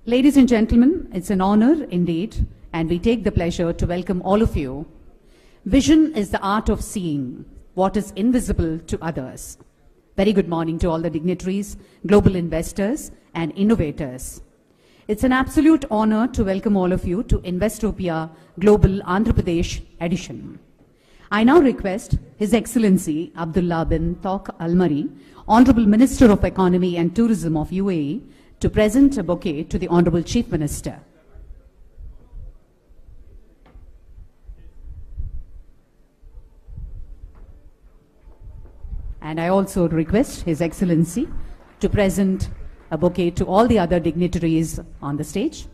Ladies and gentlemen, it's an honor indeed, and we take the pleasure to welcome all of you. Vision is the art of seeing what is invisible to others. Very good morning to all the dignitaries, global investors, and innovators. It's an absolute honor to welcome all of you to Investopia Global Andhra Pradesh edition. I now request His Excellency Abdullah bin Tawq Al-Mari, Honorable Minister of Economy and Tourism of UAE, to present a bouquet to the Honorable Chief Minister. And I also request His Excellency to present a bouquet to all the other dignitaries on the stage.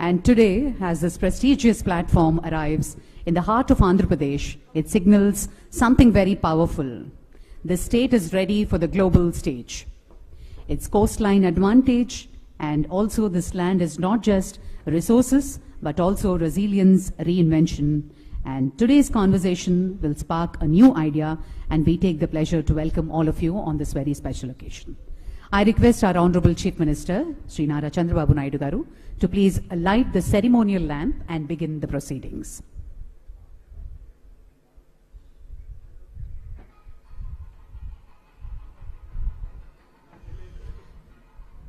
And today, as this prestigious platform arrives in the heart of Andhra Pradesh, it signals something very powerful. The state is ready for the global stage. Its coastline advantage, and also this land is not just resources, but also resilience, reinvention. And today's conversation will spark a new idea, and we take the pleasure to welcome all of you on this very special occasion. I request our Honorable Chief Minister, Sri Nara Chandrababu Naidu Garu, to please light the ceremonial lamp and begin the proceedings.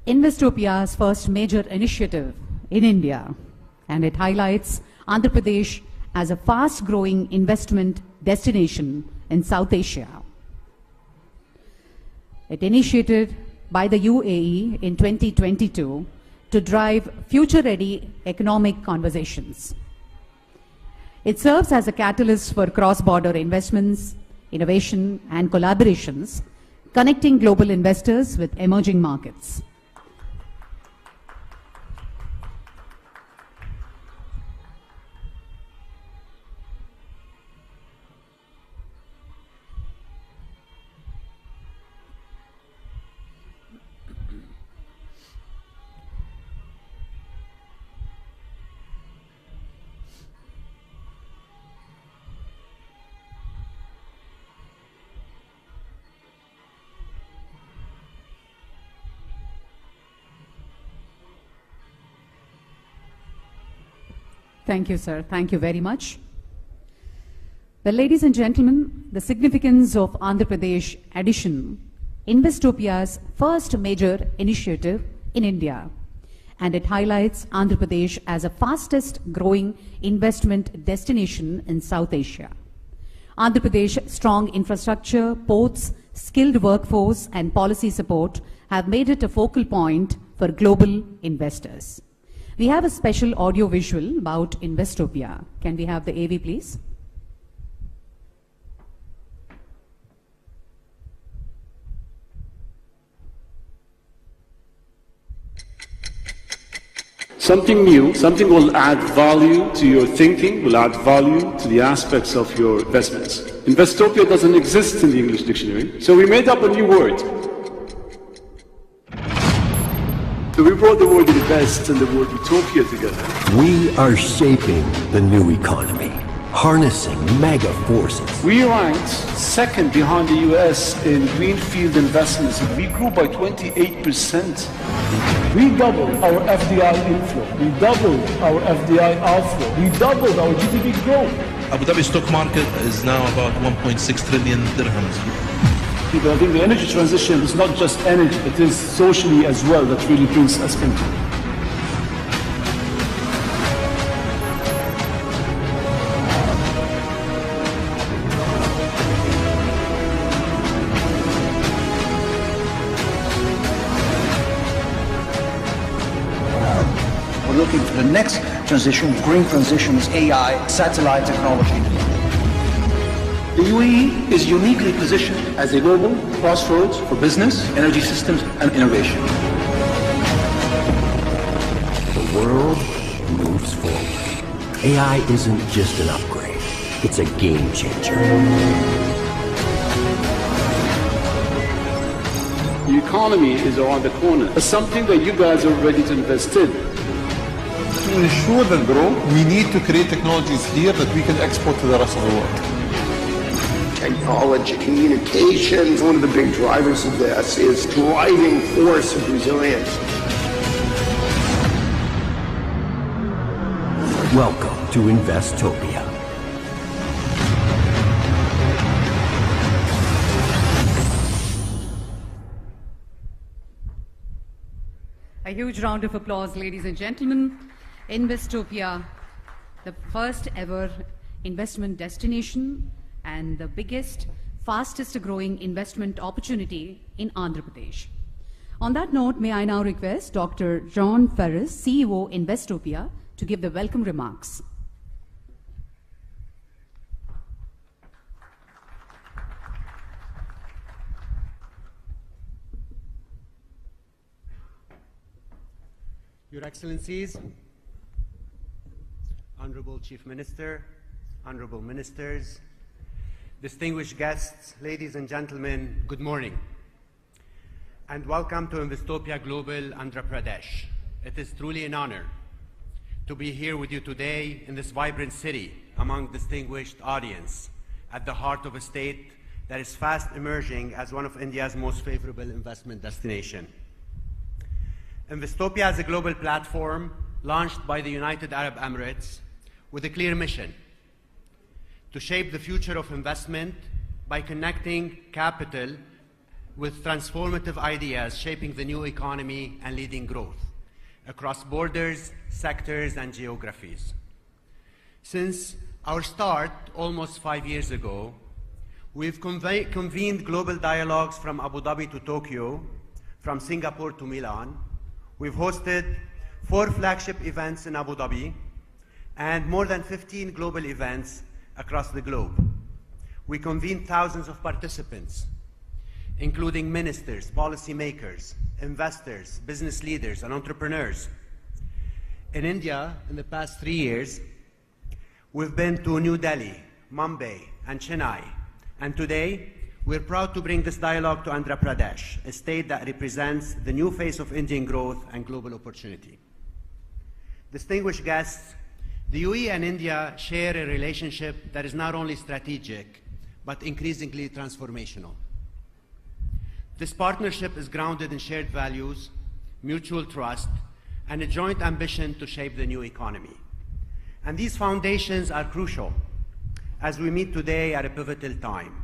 Investopia's first major initiative in India, and it highlights Andhra Pradesh as a fast-growing investment destination in South Asia. It initiated by the UAE in 2022 to drive future-ready economic conversations. It serves as a catalyst for cross-border investments, innovation, and collaborations, connecting global investors with emerging markets. Thank you, sir. Thank you very much. Well, ladies and gentlemen, the significance of Andhra Pradesh edition, Investopia's first major initiative in India, and it highlights Andhra Pradesh as a fastest growing investment destination in South Asia. Andhra Pradesh's strong infrastructure, ports, skilled workforce, and policy support have made it a focal point for global investors. We have a special audio visual about Investopia. Can we have the AV, please? Something new, something will add value to your thinking, will add value to the aspects of your investments. Investopia doesn't exist in the English dictionary, so we made up a new word. So we brought the word invest and the word utopia together. We are shaping the new economy, harnessing mega forces. We ranked second behind the US in greenfield investments. We grew by 28%. We doubled our FDI inflow. We doubled our FDI outflow. We doubled our GDP growth. Abu Dhabi stock market is now about 1.6 trillion dirhams. I think the energy transition is not just energy, it is socially as well that really brings us into. We're looking for the next transition, green transition, is AI, satellite technology. The UAE is uniquely positioned as a global crossroads for business, energy systems, and innovation. world moves forward. AI isn't just an upgrade, it's a game changer. The economy is around the corner. It's something that you guys are ready to invest in. To ensure that growth, we need to create technologies here that we can export to the rest of the world. Technology, communications, one of the big drivers of this is driving force of resilience. Welcome to Investopia. A huge round of applause, ladies and gentlemen. Investopia, the first ever investment destination and the biggest, fastest growing investment opportunity in Andhra Pradesh. On that note, may I now request Dr. John Ferris, CEO Investopia, to give the welcome remarks. Your Excellencies, Honorable Chief Minister, Honorable Ministers, distinguished guests, ladies and gentlemen, good morning, and welcome to Investopia Global Andhra Pradesh. It is truly an honor to be here with you today in this vibrant city among distinguished audience at the heart of a state that is fast emerging as one of India's most favorable investment destinations. Investopia is a global platform launched by the United Arab Emirates with a clear mission: to shape the future of investment by connecting capital with transformative ideas shaping the new economy and leading growth across borders, sectors, and geographies. Since our start almost 5 years ago, we've convened global dialogues from Abu Dhabi to Tokyo, from Singapore to Milan. We've hosted 4 flagship events in Abu Dhabi and more than 15 global events across the globe. We convened thousands of participants, including ministers, policymakers, investors, business leaders, and entrepreneurs. In India, in the past 3 years, we've been to New Delhi, Mumbai, and Chennai. And today, we're proud to bring this dialogue to Andhra Pradesh, a state that represents the new face of Indian growth and global opportunity. Distinguished guests, the UAE and India share a relationship that is not only strategic, but increasingly transformational. This partnership is grounded in shared values, mutual trust, and a joint ambition to shape the new economy. And these foundations are crucial as we meet today at a pivotal time.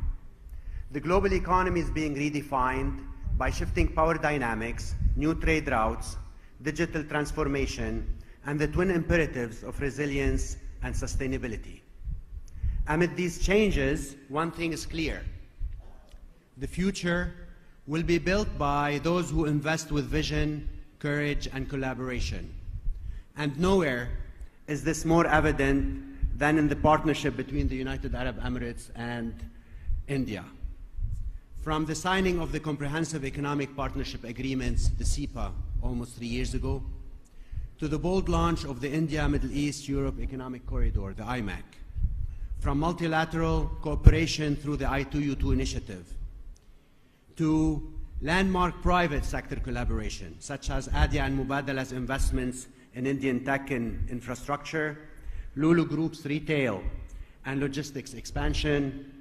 The global economy is being redefined by shifting power dynamics, new trade routes, digital transformation, and the twin imperatives of resilience and sustainability. Amid these changes, one thing is clear: the future will be built by those who invest with vision, courage, and collaboration. And nowhere is this more evident than in the partnership between the United Arab Emirates and India. From the signing of the Comprehensive Economic Partnership Agreements, the CEPA, almost 3 years ago, to the bold launch of the India-Middle East-Europe Economic Corridor, the IMEC, from multilateral cooperation through the I2U2 initiative, to landmark private sector collaboration, such as ADIA and Mubadala's investments in Indian tech and infrastructure, Lulu Group's retail and logistics expansion,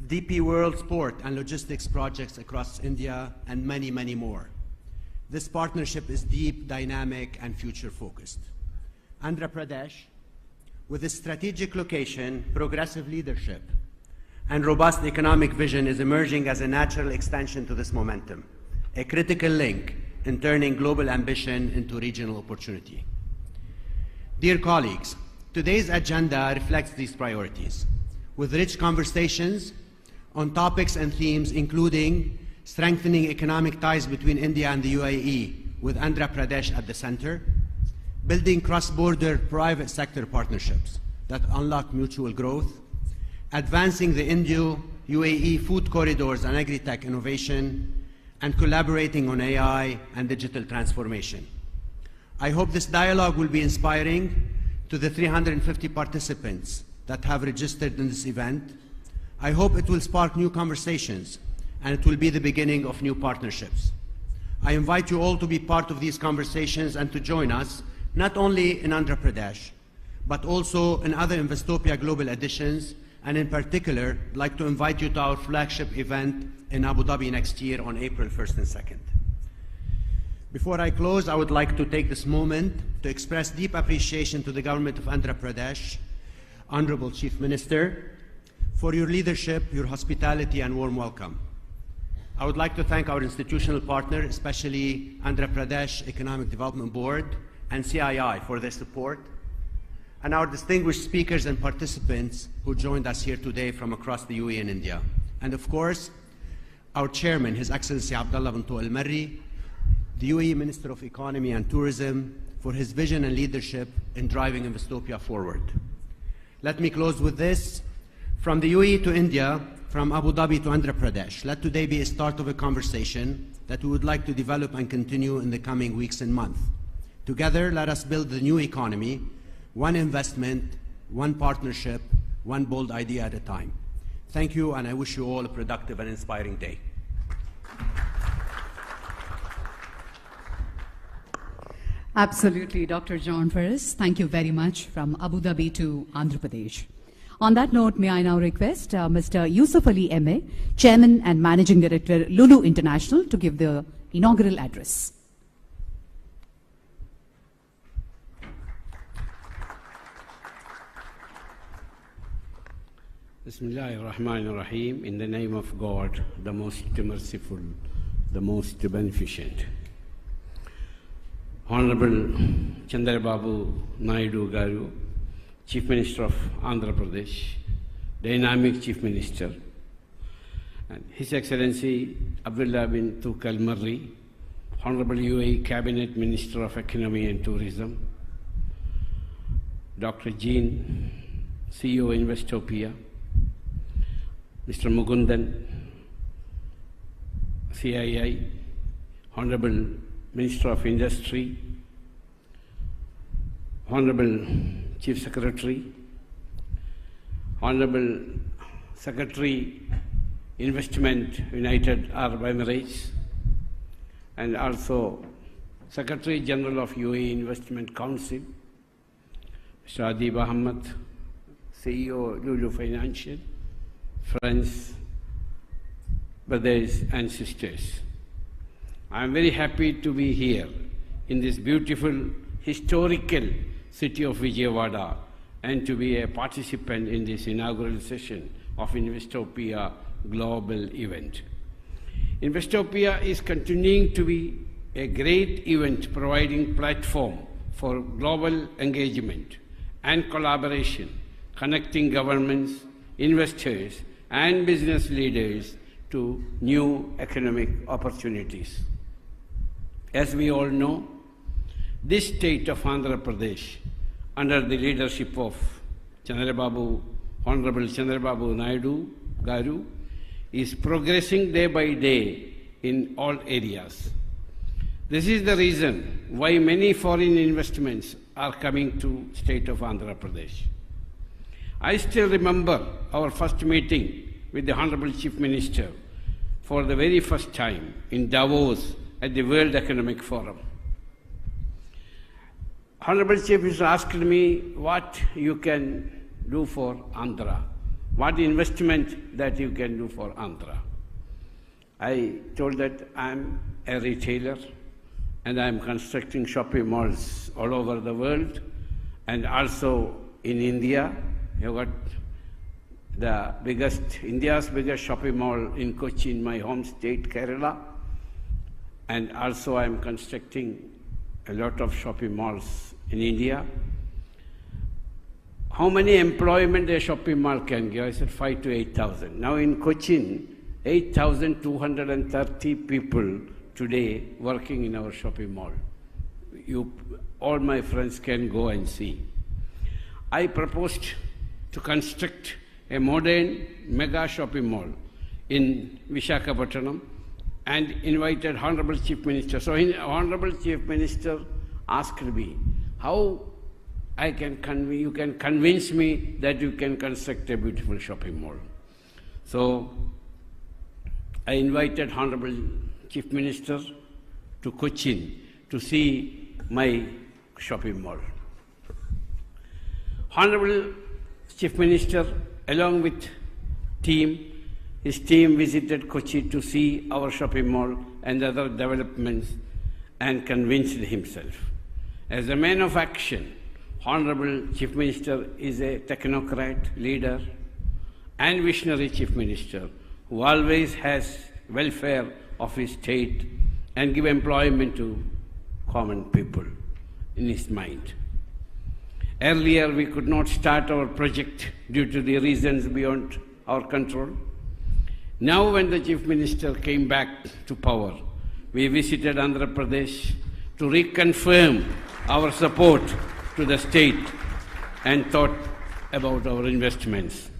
DP World's port and logistics projects across India, and many, many more. This partnership is deep, dynamic, and future-focused. Andhra Pradesh, with its strategic location, progressive leadership, and robust economic vision, is emerging as a natural extension to this momentum, a critical link in turning global ambition into regional opportunity. Dear colleagues, today's agenda reflects these priorities, with rich conversations on topics and themes including strengthening economic ties between India and the UAE, with Andhra Pradesh at the center, building cross-border private sector partnerships that unlock mutual growth, advancing the Indo-UAE food corridors and agri-tech innovation, and collaborating on AI and digital transformation. I hope this dialogue will be inspiring to the 350 participants that have registered in this event. I hope it will spark new conversations and it will be the beginning of new partnerships. I invite you all to be part of these conversations and to join us, not only in Andhra Pradesh, but also in other Investopia Global editions, and in particular, I'd like to invite you to our flagship event in Abu Dhabi next year on April 1st and 2nd. Before I close, I would like to take this moment to express deep appreciation to the government of Andhra Pradesh, Honorable Chief Minister, for your leadership, your hospitality, and warm welcome. I would like to thank our institutional partner, especially Andhra Pradesh Economic Development Board and CII for their support, and our distinguished speakers and participants who joined us here today from across the UAE and India. And of course, our chairman, His Excellency Abdullah bin Al Marri, the UAE Minister of Economy and Tourism, for his vision and leadership in driving Investopia forward. Let me close with this. From the UAE to India, from Abu Dhabi to Andhra Pradesh, let today be a start of a conversation that we would like to develop and continue in the coming weeks and months. Together, let us build the new economy, one investment, one partnership, one bold idea at a time. Thank you, and I wish you all a productive and inspiring day. Absolutely, Dr. John Ferris. Thank you very much from Abu Dhabi to Andhra Pradesh. On that note, may I now request Mr. Yusuf Ali M.A., Chairman and Managing Director, Lulu International, to give the inaugural address. Bismillahir Rahmanir Rahim, in the name of God, the most merciful, the most beneficent. Honorable Chandrababu Naidu Garu, Chief Minister of Andhra Pradesh, dynamic Chief Minister, and His Excellency Abdullah bin Al Marri, Honorable UAE Cabinet Minister of Economy and Tourism, Dr. Jean, CEO Investopia, Mr. Mugundan, CII, Honorable Minister of Industry, Honorable Chief Secretary, Honorable Secretary, Investment, United Arab Emirates, and also Secretary General of UAE Investment Council, Mr. Adib Ahmed, CEO Lulu Financial, friends, brothers and sisters. I am very happy to be here in this beautiful, historical city of Vijayawada and to be a participant in this inaugural session of Investopia Global event. Investopia is continuing to be a great event providing platform for global engagement and collaboration, connecting governments, investors, and business leaders to new economic opportunities. As we all know, this state of Andhra Pradesh, under the leadership of Honorable Chandrababu Naidu Garu, is progressing day by day in all areas. This is the reason why many foreign investments are coming to state of Andhra Pradesh. I still remember our first meeting with the Honorable Chief Minister for the very first time in Davos at the World Economic Forum. Honorable Chief Minister asked me what you can do for Andhra, what investment that you can do for Andhra. I told that I'm a retailer and I'm constructing shopping malls all over the world and also in India. You got India's biggest shopping mall in Kochi, in my home state, Kerala. And also I'm constructing a lot of shopping malls in India. How many employment a shopping mall can give? I said 5,000 to 8,000. Now in Cochin, 8,230 people today working in our shopping mall. All my friends can go and see. I proposed to construct a modern mega shopping mall in Visakhapatnam and invited Honorable Chief Minister. So Honorable Chief Minister asked me, how you can convince me that you can construct a beautiful shopping mall. So I invited Honorable Chief Minister to Cochin to see my shopping mall. Honorable Chief Minister, along with his team visited Kochi to see our shopping mall and other developments and convinced himself. As a man of action, Honorable Chief Minister is a technocrat, leader, and visionary Chief Minister who always has welfare of his state and give employment to common people in his mind. Earlier, we could not start our project due to the reasons beyond our control. Now, when the Chief Minister came back to power, we visited Andhra Pradesh to reconfirm our support to the state and thought about our investments.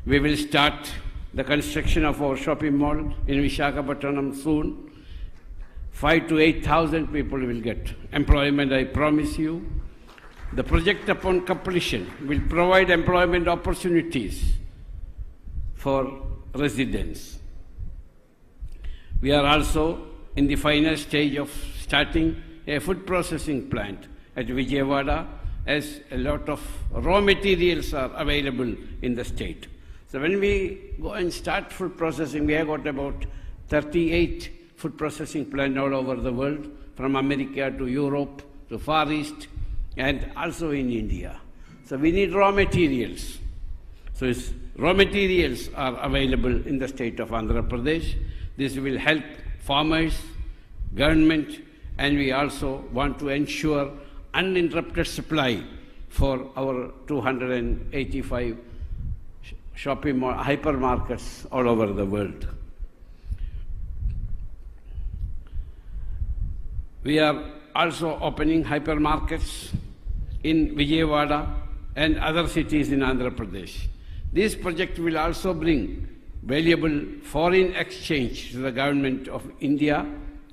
We will start the construction of our shopping mall in Visakhapatnam soon. 5,000 to 8,000 people will get employment, I promise you. The project upon completion will provide employment opportunities for residents. We are also in the final stage of starting a food processing plant at Vijayawada, as a lot of raw materials are available in the state. So when we go and start food processing, we have got about 38 food processing plants all over the world, from America to Europe to Far East, and also in India. So we need raw materials. So raw materials are available in the state of Andhra Pradesh. This will help farmers, government, and we also want to ensure uninterrupted supply for our 285 shopping mall, hypermarkets all over the world. We are also opening hypermarkets in Vijayawada and other cities in Andhra Pradesh. This project will also bring valuable foreign exchange to the government of India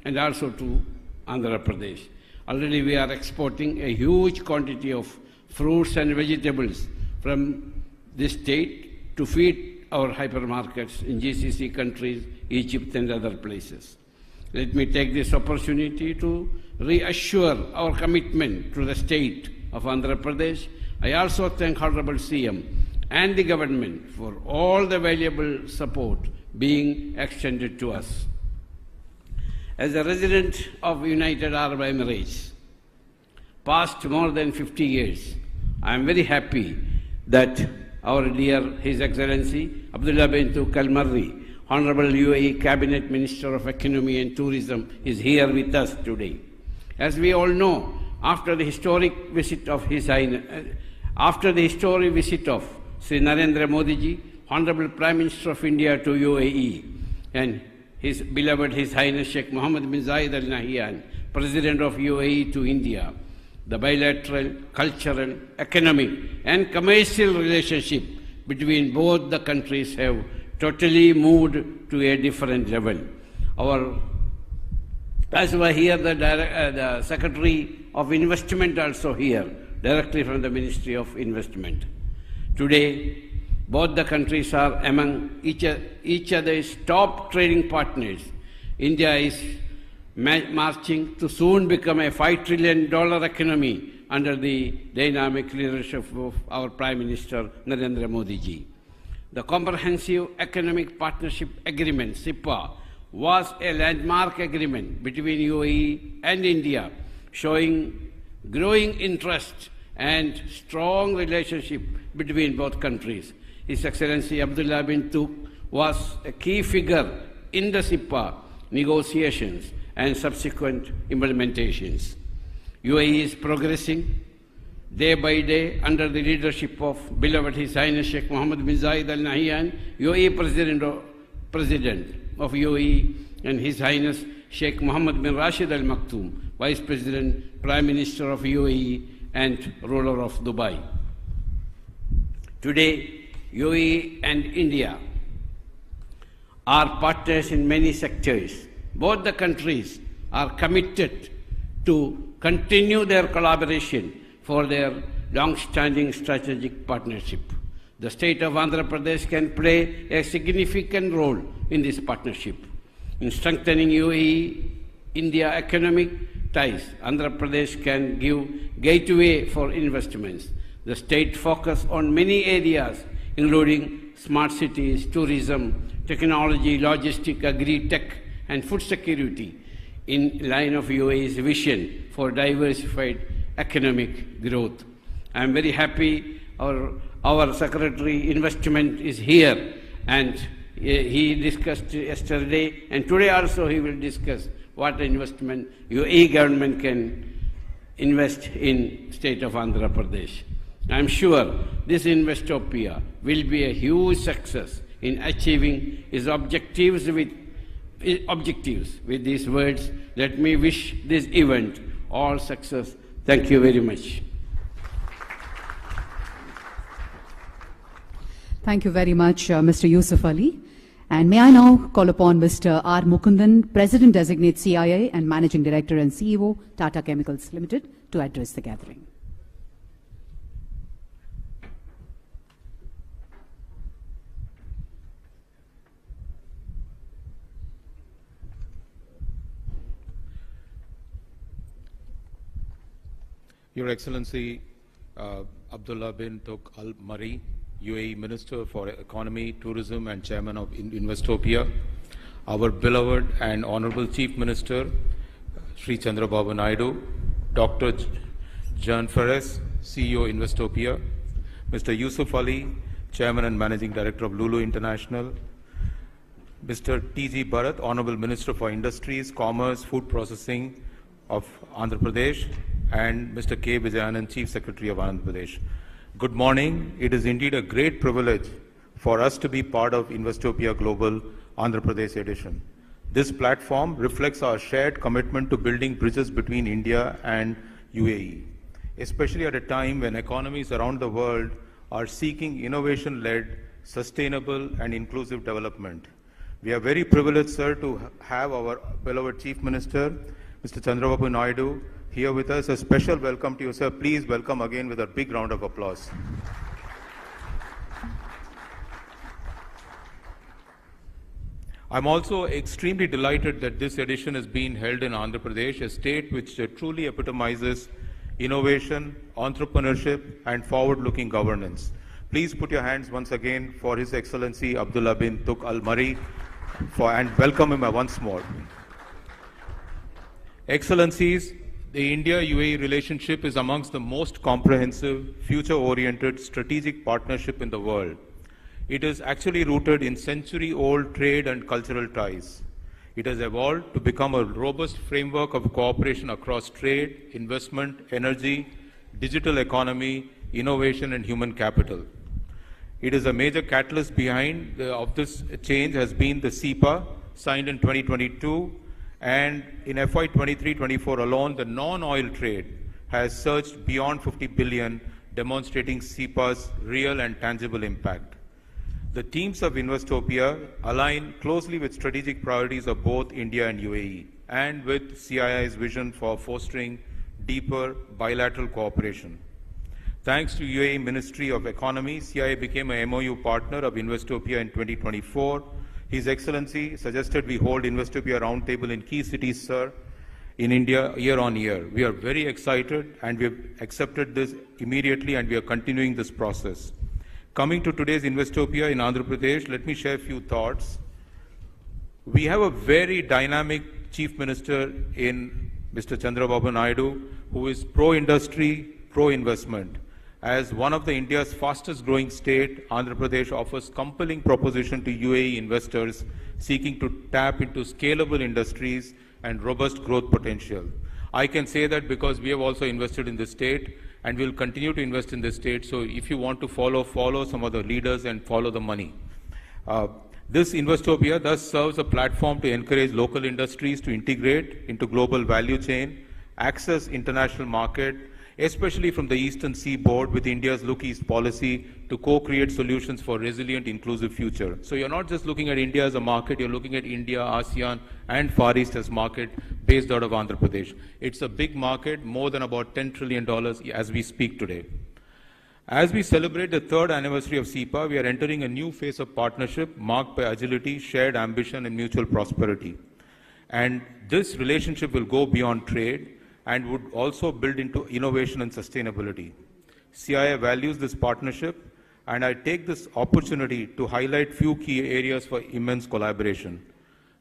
and also to Andhra Pradesh. Already we are exporting a huge quantity of fruits and vegetables from this state to feed our hypermarkets in GCC countries, Egypt and other places. Let me take this opportunity to reassure our commitment to the state of Andhra Pradesh. I also thank Honorable CM and the government for all the valuable support being extended to us. As a resident of United Arab Emirates, past more than 50 years, I am very happy that our dear His Excellency Abdullah bin Tuq Al-Marri, Honorable UAE Cabinet Minister of Economy and Tourism, is here with us today. As we all know, after the historic visit of Sri Narendra Modi ji, Honorable Prime Minister of India to UAE, and His beloved His Highness Sheikh Mohammed bin Zayed Al Nahyan, President of UAE to India, the bilateral, cultural, economic and commercial relationship between both the countries have totally moved to a different level. As we hear the Secretary of Investment also here, directly from the Ministry of Investment. Today, both the countries are among each other's top trading partners. India is marching to soon become a $5 trillion economy under the dynamic leadership of our Prime Minister Narendra Modi ji. The Comprehensive Economic Partnership Agreement, CIPA, was a landmark agreement between UAE and India, showing growing interest and strong relationship between both countries. His Excellency Abdullah bin Tuq was a key figure in the CIPA negotiations and subsequent implementations. UAE is progressing day by day under the leadership of beloved His Highness Sheikh Mohammed bin Zayed Al Nahyan, UAE President of UAE, and His Highness Sheikh Mohammed bin Rashid Al Maktoum, Vice President, Prime Minister of UAE and ruler of Dubai. Today, UAE and India are partners in many sectors. Both the countries are committed to continue their collaboration for their long-standing strategic partnership. The state of Andhra Pradesh can play a significant role in this partnership. In strengthening UAE-India economic ties, Andhra Pradesh can give gateway for investments. The state focus on many areas, including smart cities, tourism, technology, logistics, agri-tech, and food security, in line of UAE's vision for diversified economic growth. I am very happy our Secretary Investment is here, and he discussed yesterday, and today also he will discuss what investment UAE government can invest in state of Andhra Pradesh. I am sure this Investopia will be a huge success in achieving its objectives. With these words, let me wish this event all success. Thank you very much. Thank you very much, Mr. Yusuf Ali. And may I now call upon Mr. R. Mukundan, President-designate CIA and Managing Director and CEO, Tata Chemicals Limited, to address the gathering. Your Excellency Abdullah bin Tuk Al Mari, UAE Minister for Economy, Tourism and Chairman of Investopia, our beloved and Honorable Chief Minister, Sri Chandrababu Naidu, Dr. John Ferres, CEO Investopia, Mr. Yusuf Ali, Chairman and Managing Director of Lulu International, Mr. T.G. Bharat, Honorable Minister for Industries, Commerce, Food Processing of Andhra Pradesh, and Mr. K. Vijayanand, Chief Secretary of Andhra Pradesh. Good morning. It is indeed a great privilege for us to be part of Investopia Global Andhra Pradesh edition. This platform reflects our shared commitment to building bridges between India and UAE, especially at a time when economies around the world are seeking innovation-led, sustainable and inclusive development. We are very privileged, sir, to have our beloved Chief Minister, Mr. Chandrababu Naidu, here with us. A special welcome to you, sir. Please welcome again with a big round of applause. I'm also extremely delighted that this edition is being held in Andhra Pradesh, a state which truly epitomizes innovation, entrepreneurship, and forward-looking governance. Please put your hands once again for His Excellency Abdullah bin Tuk Al Mari and welcome him once more. Excellencies, the India-UAE relationship is amongst the most comprehensive, future-oriented strategic partnership in the world. It is actually rooted in century-old trade and cultural ties. It has evolved to become a robust framework of cooperation across trade, investment, energy, digital economy, innovation, and human capital. It is a major catalyst behind of this change has been the CEPA, signed in 2022, and in FY 23-24 alone, the non-oil trade has surged beyond 50 billion, demonstrating CEPA's real and tangible impact. The teams of Investopia align closely with strategic priorities of both India and UAE, and with CII's vision for fostering deeper bilateral cooperation. Thanks to UAE Ministry of Economy, CII became a MOU partner of Investopia in 2024. His Excellency suggested we hold Investopia Roundtable in key cities, sir, in India year on year. We are very excited and we have accepted this immediately and we are continuing this process. Coming to today's Investopia in Andhra Pradesh, let me share a few thoughts. We have a very dynamic Chief Minister in Mr. Chandrababu Naidu, who is pro-industry, pro-investment. As one of the India's fastest growing state, Andhra Pradesh offers compelling proposition to UAE investors seeking to tap into scalable industries and robust growth potential. I can say that because we have also invested in this state and we will continue to invest in this state. So if you want to follow some of the leaders and follow the money. This Investopia thus serves a platform to encourage local industries to integrate into global value chain, access international market, especially from the Eastern Seaboard with India's Look East policy to co-create solutions for resilient, inclusive future. So you're not just looking at India as a market, you're looking at India, ASEAN, and Far East as market based out of Andhra Pradesh. It's a big market, more than about $10 trillion as we speak today. As we celebrate the 3rd anniversary of SEPA, we are entering a new phase of partnership marked by agility, shared ambition, and mutual prosperity. And this relationship will go beyond trade and would also build into innovation and sustainability. CIA values this partnership, and I take this opportunity to highlight few key areas for immense collaboration.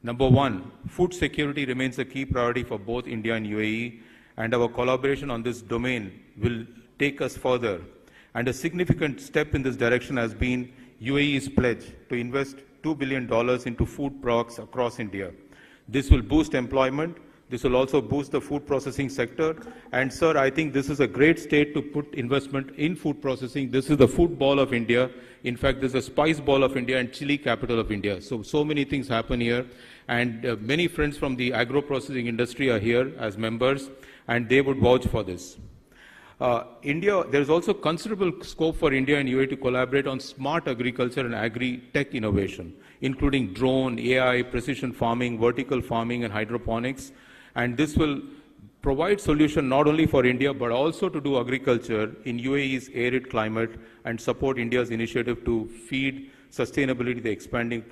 Number one, food security remains a key priority for both India and UAE, and our collaboration on this domain will take us further. And a significant step in this direction has been UAE's pledge to invest $2 billion into food products across India. This will boost employment. This will also boost the food processing sector. And sir, I think this is a great state to put investment in food processing. This is the food ball of India. In fact, this is a spice ball of India and chili capital of India. So many things happen here. And many friends from the agro-processing industry are here as members, and they would vouch for this. There is also considerable scope for India and UAE to collaborate on smart agriculture and agri-tech innovation, including drone, AI, precision farming, vertical farming, and hydroponics. And this will provide solution not only for India, but also to do agriculture in UAE's arid climate and support India's initiative to feed sustainability the expanding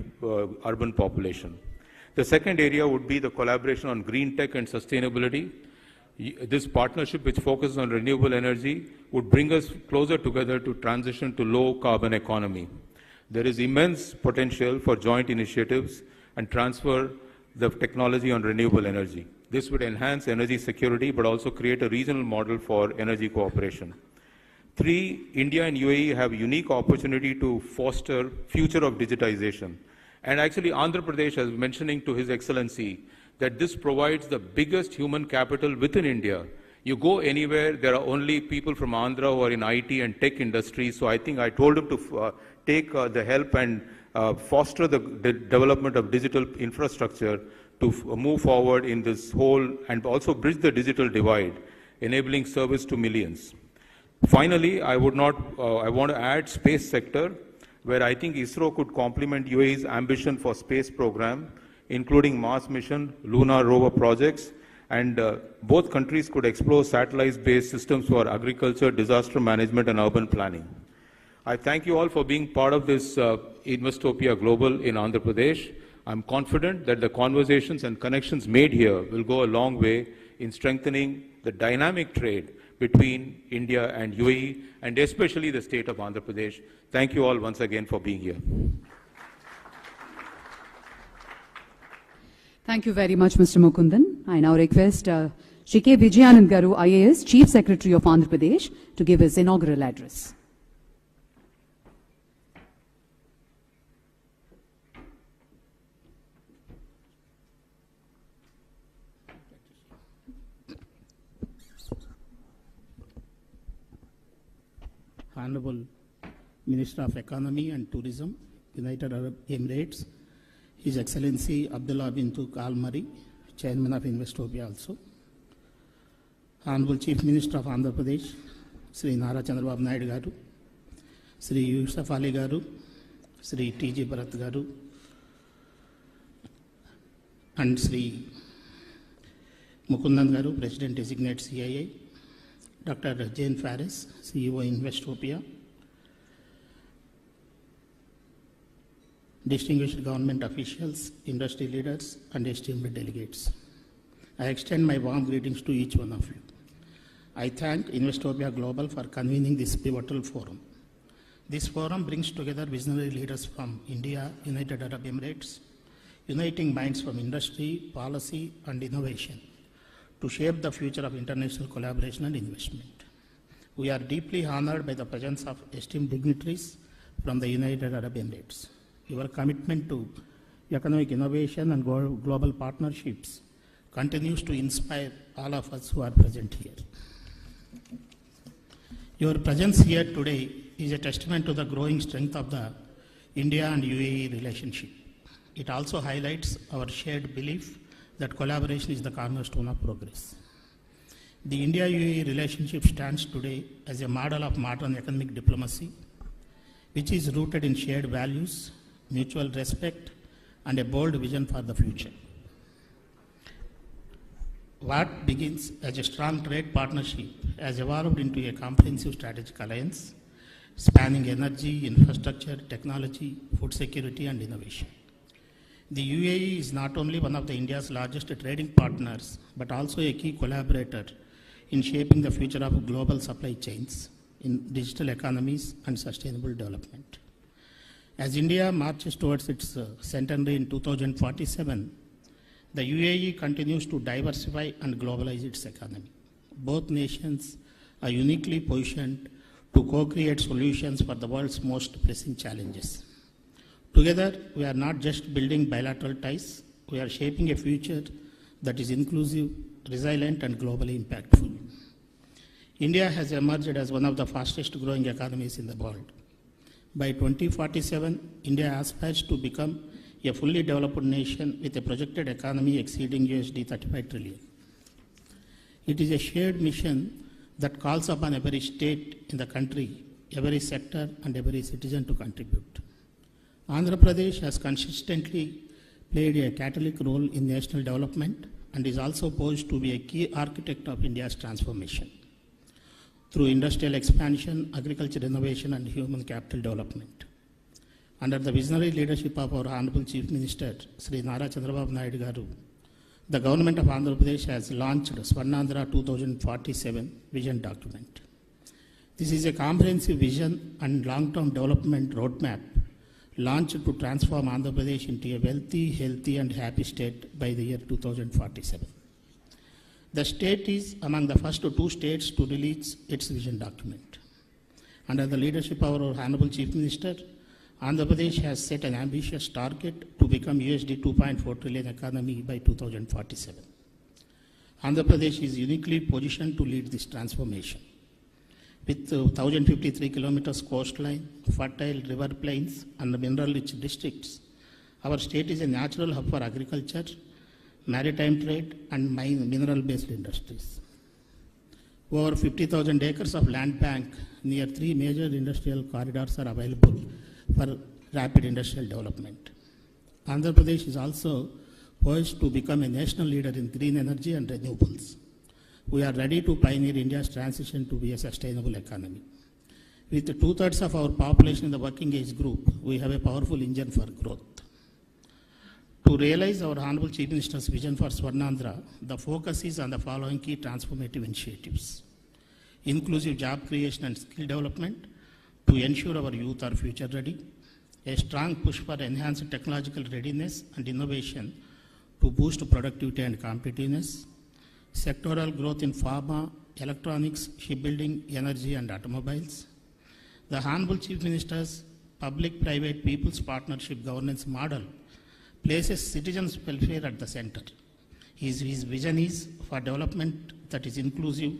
urban population. The second area would be the collaboration on green tech and sustainability. This partnership, which focuses on renewable energy, would bring us closer together to transition to low carbon economy. There is immense potential for joint initiatives and transfer the technology on renewable energy. This would enhance energy security, but also create a regional model for energy cooperation. 3, India and UAE have unique opportunity to foster future of digitization. And actually, Andhra Pradesh is mentioning to His Excellency that this provides the biggest human capital within India. You go anywhere, there are only people from Andhra who are in IT and tech industry. So I think I told him to take the help and foster the development of digital infrastructure to move forward in this whole and also bridge the digital divide, enabling service to millions. Finally, I want to add space sector, where I think ISRO could complement UAE's ambition for space program, including Mars mission, lunar rover projects, and both countries could explore satellite-based systems for agriculture, disaster management, and urban planning. I thank you all for being part of this Investopia Global in Andhra Pradesh. I'm confident that the conversations and connections made here will go a long way in strengthening the dynamic trade between India and UAE, and especially the state of Andhra Pradesh. Thank you all once again for being here. Thank you very much, Mr. Mukundan. I now request Shri K. Vijayanand Garu, IAS, Chief Secretary of Andhra Pradesh, to give his inaugural address. Honorable Minister of Economy and Tourism, United Arab Emirates, His Excellency Abdullah bin Tuq Al Mari, Chairman of Investopia also, Honorable Chief Minister of Andhra Pradesh, Sri Nara Chandrababu Naidu Garu, Sri Yusuf Ali Garu, Sri T.J. Bharat Garu, and Sri Mukundan Garu, President Designate CIA, Dr. Jane Faris, CEO Investopia, distinguished government officials, industry leaders, and esteemed delegates. I extend my warm greetings to each one of you. I thank Investopia Global for convening this pivotal forum. This forum brings together visionary leaders from India, United Arab Emirates, uniting minds from industry, policy, and innovation to shape the future of international collaboration and investment. We are deeply honored by the presence of esteemed dignitaries from the United Arab Emirates. Your commitment to economic innovation and global partnerships continues to inspire all of us who are present here. Your presence here today is a testament to the growing strength of the India and UAE relationship. It also highlights our shared belief that collaboration is the cornerstone of progress. The India-UAE relationship stands today as a model of modern economic diplomacy, which is rooted in shared values, mutual respect, and a bold vision for the future. What begins as a strong trade partnership has evolved into a comprehensive strategic alliance spanning energy, infrastructure, technology, food security, and innovation. The UAE is not only one of India's largest trading partners, but also a key collaborator in shaping the future of global supply chains, in digital economies, and sustainable development. As India marches towards its centenary in 2047, the UAE continues to diversify and globalize its economy. Both nations are uniquely positioned to co-create solutions for the world's most pressing challenges. Together, we are not just building bilateral ties, we are shaping a future that is inclusive, resilient, and globally impactful. India has emerged as one of the fastest growing economies in the world. By 2047, India aspires to become a fully developed nation with a projected economy exceeding $35 trillion. It is a shared mission that calls upon every state in the country, every sector, and every citizen to contribute. Andhra Pradesh has consistently played a catalytic role in national development and is also poised to be a key architect of India's transformation through industrial expansion, agriculture innovation, and human capital development. Under the visionary leadership of our Honorable Chief Minister, Sri Nara Chandrababu Naidu Garu, the Government of Andhra Pradesh has launched Swarnandhra 2047 vision document. This is a comprehensive vision and long-term development roadmap launched to transform Andhra Pradesh into a wealthy, healthy, and happy state by the year 2047. The state is among the first 2 states to release its vision document. Under the leadership of our Honorable Chief Minister, Andhra Pradesh has set an ambitious target to become $2.4 trillion economy by 2047. Andhra Pradesh is uniquely positioned to lead this transformation. With 1,053 kilometers coastline, fertile river plains, and mineral-rich districts, our state is a natural hub for agriculture, maritime trade, and mineral-based industries. Over 50,000 acres of land bank near 3 major industrial corridors are available for rapid industrial development. Andhra Pradesh is also poised to become a national leader in green energy and renewables. We are ready to pioneer India's transition to be a sustainable economy. With 2/3 of our population in the working age group, we have a powerful engine for growth. To realize our Honorable Chief Minister's vision for Swarnandhra, the focus is on the following key transformative initiatives: inclusive job creation and skill development to ensure our youth are future ready, a strong push for enhanced technological readiness and innovation to boost productivity and competitiveness, sectoral growth in pharma, electronics, shipbuilding, energy, and automobiles. The Honorable Chief Minister's public-private people's partnership governance model places citizens' welfare at the center. His vision is for development that is inclusive,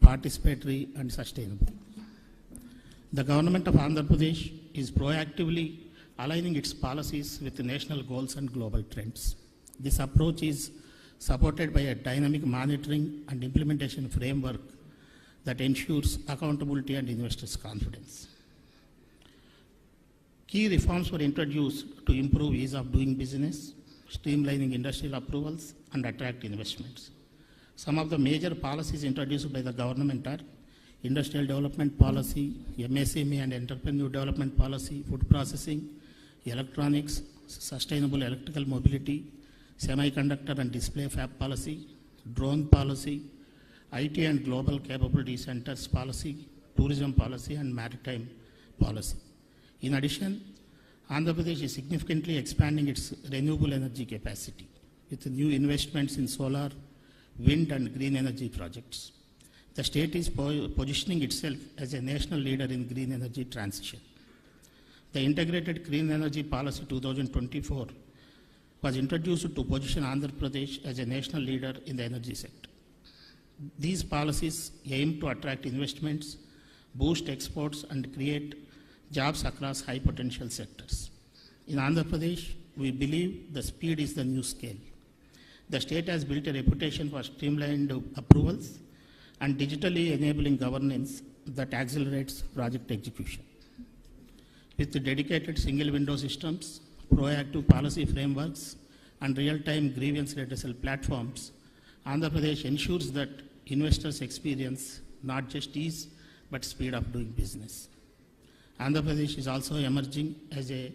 participatory, and sustainable. The government of Andhra Pradesh is proactively aligning its policies with the national goals and global trends. This approach is supported by a dynamic monitoring and implementation framework that ensures accountability and investors' confidence. Key reforms were introduced to improve ease of doing business, streamlining industrial approvals, and attract investments. Some of the major policies introduced by the government are Industrial Development Policy, MSME and Entrepreneur Development Policy, Food Processing, Electronics, Sustainable Electrical Mobility, Semiconductor and Display Fab Policy, Drone Policy, IT and Global Capability Centers Policy, Tourism Policy, and Maritime Policy. In addition, Andhra Pradesh is significantly expanding its renewable energy capacity with new investments in solar, wind, and green energy projects. The state is positioning itself as a national leader in green energy transition. The Integrated Green Energy Policy 2024 was introduced to position Andhra Pradesh as a national leader in the energy sector. These policies aim to attract investments, boost exports, and create jobs across high potential sectors. In Andhra Pradesh, we believe the speed is the new scale. The state has built a reputation for streamlined approvals and digitally enabling governance that accelerates project execution. With the dedicated single window systems, proactive policy frameworks, and real-time grievance redressal platforms, Andhra Pradesh ensures that investors experience not just ease, but speed of doing business. Andhra Pradesh is also emerging as a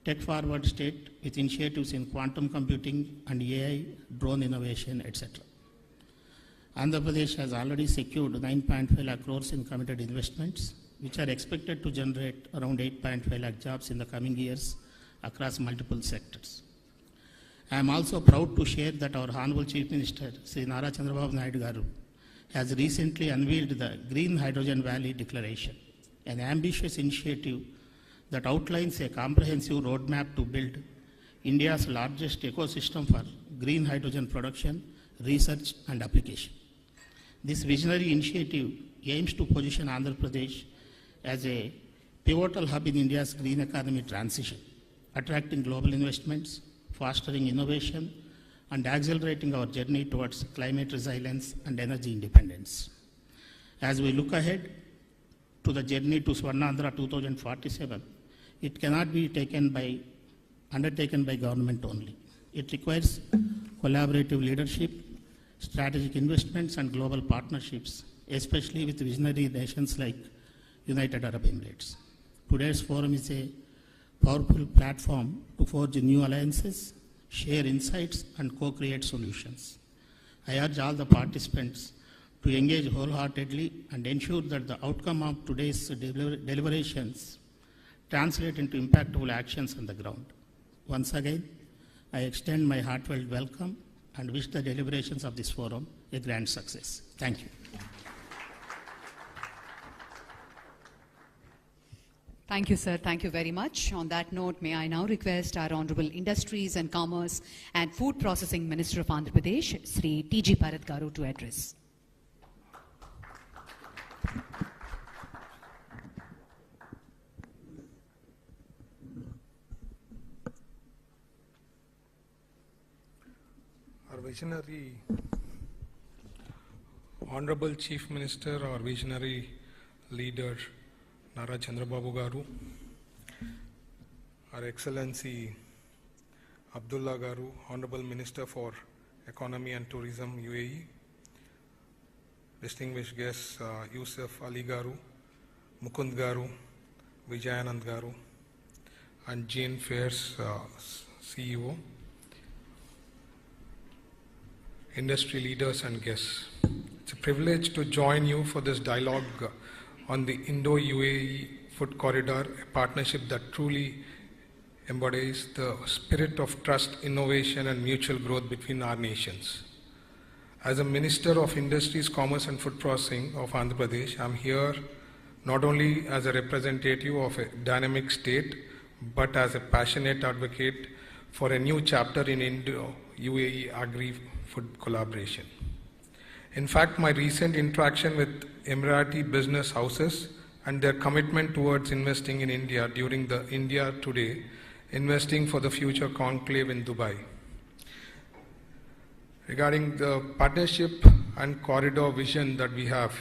tech-forward state with initiatives in quantum computing and AI, drone innovation, etc. Andhra Pradesh has already secured 9.5 lakh crores in committed investments, which are expected to generate around 8.5 lakh jobs in the coming years across multiple sectors. I am also proud to share that our Honorable Chief Minister, Sri Nara Chandrababu Naidu Garu, has recently unveiled the Green Hydrogen Valley Declaration, an ambitious initiative that outlines a comprehensive roadmap to build India's largest ecosystem for green hydrogen production, research, and application. This visionary initiative aims to position Andhra Pradesh as a pivotal hub in India's green economy transition, attracting global investments, fostering innovation, and accelerating our journey towards climate resilience and energy independence. As we look ahead to the journey to Swarnandhra 2047, it cannot be undertaken by government only. It requires collaborative leadership, strategic investments, and global partnerships, especially with visionary nations like United Arab Emirates. Today's forum is a powerful platform to forge new alliances, share insights, and co-create solutions. I urge all the participants to engage wholeheartedly and ensure that the outcome of today's deliberations translate into impactful actions on the ground. Once again, I extend my heartfelt welcome and wish the deliberations of this forum a grand success. Thank you. Thank you, sir. Thank you very much. On that note, may I now request our Honorable Industries and Commerce and Food Processing Minister of Andhra Pradesh, Sri T.G. Bharat Garu, to address. Our visionary Honorable Chief Minister, our visionary leader, Nara Chandrababu Garu, Our Excellency Abdullah Garu, Honorable Minister for Economy and Tourism, UAE, distinguished guests Yusuf Ali Garu, Mukund Garu, Vijayanand Garu, and Jane Fairs CEO, industry leaders and guests. It's a privilege to join you for this dialogue on the Indo-UAE Food Corridor, a partnership that truly embodies the spirit of trust, innovation, and mutual growth between our nations. As a Minister of Industries, Commerce and Food Processing of Andhra Pradesh, I'm here not only as a representative of a dynamic state, but as a passionate advocate for a new chapter in Indo-UAE agri-food collaboration. In fact, my recent interaction with Emirati business houses and their commitment towards investing in India during the India Today, Investing for the Future conclave in Dubai. Regarding the partnership and corridor vision that we have,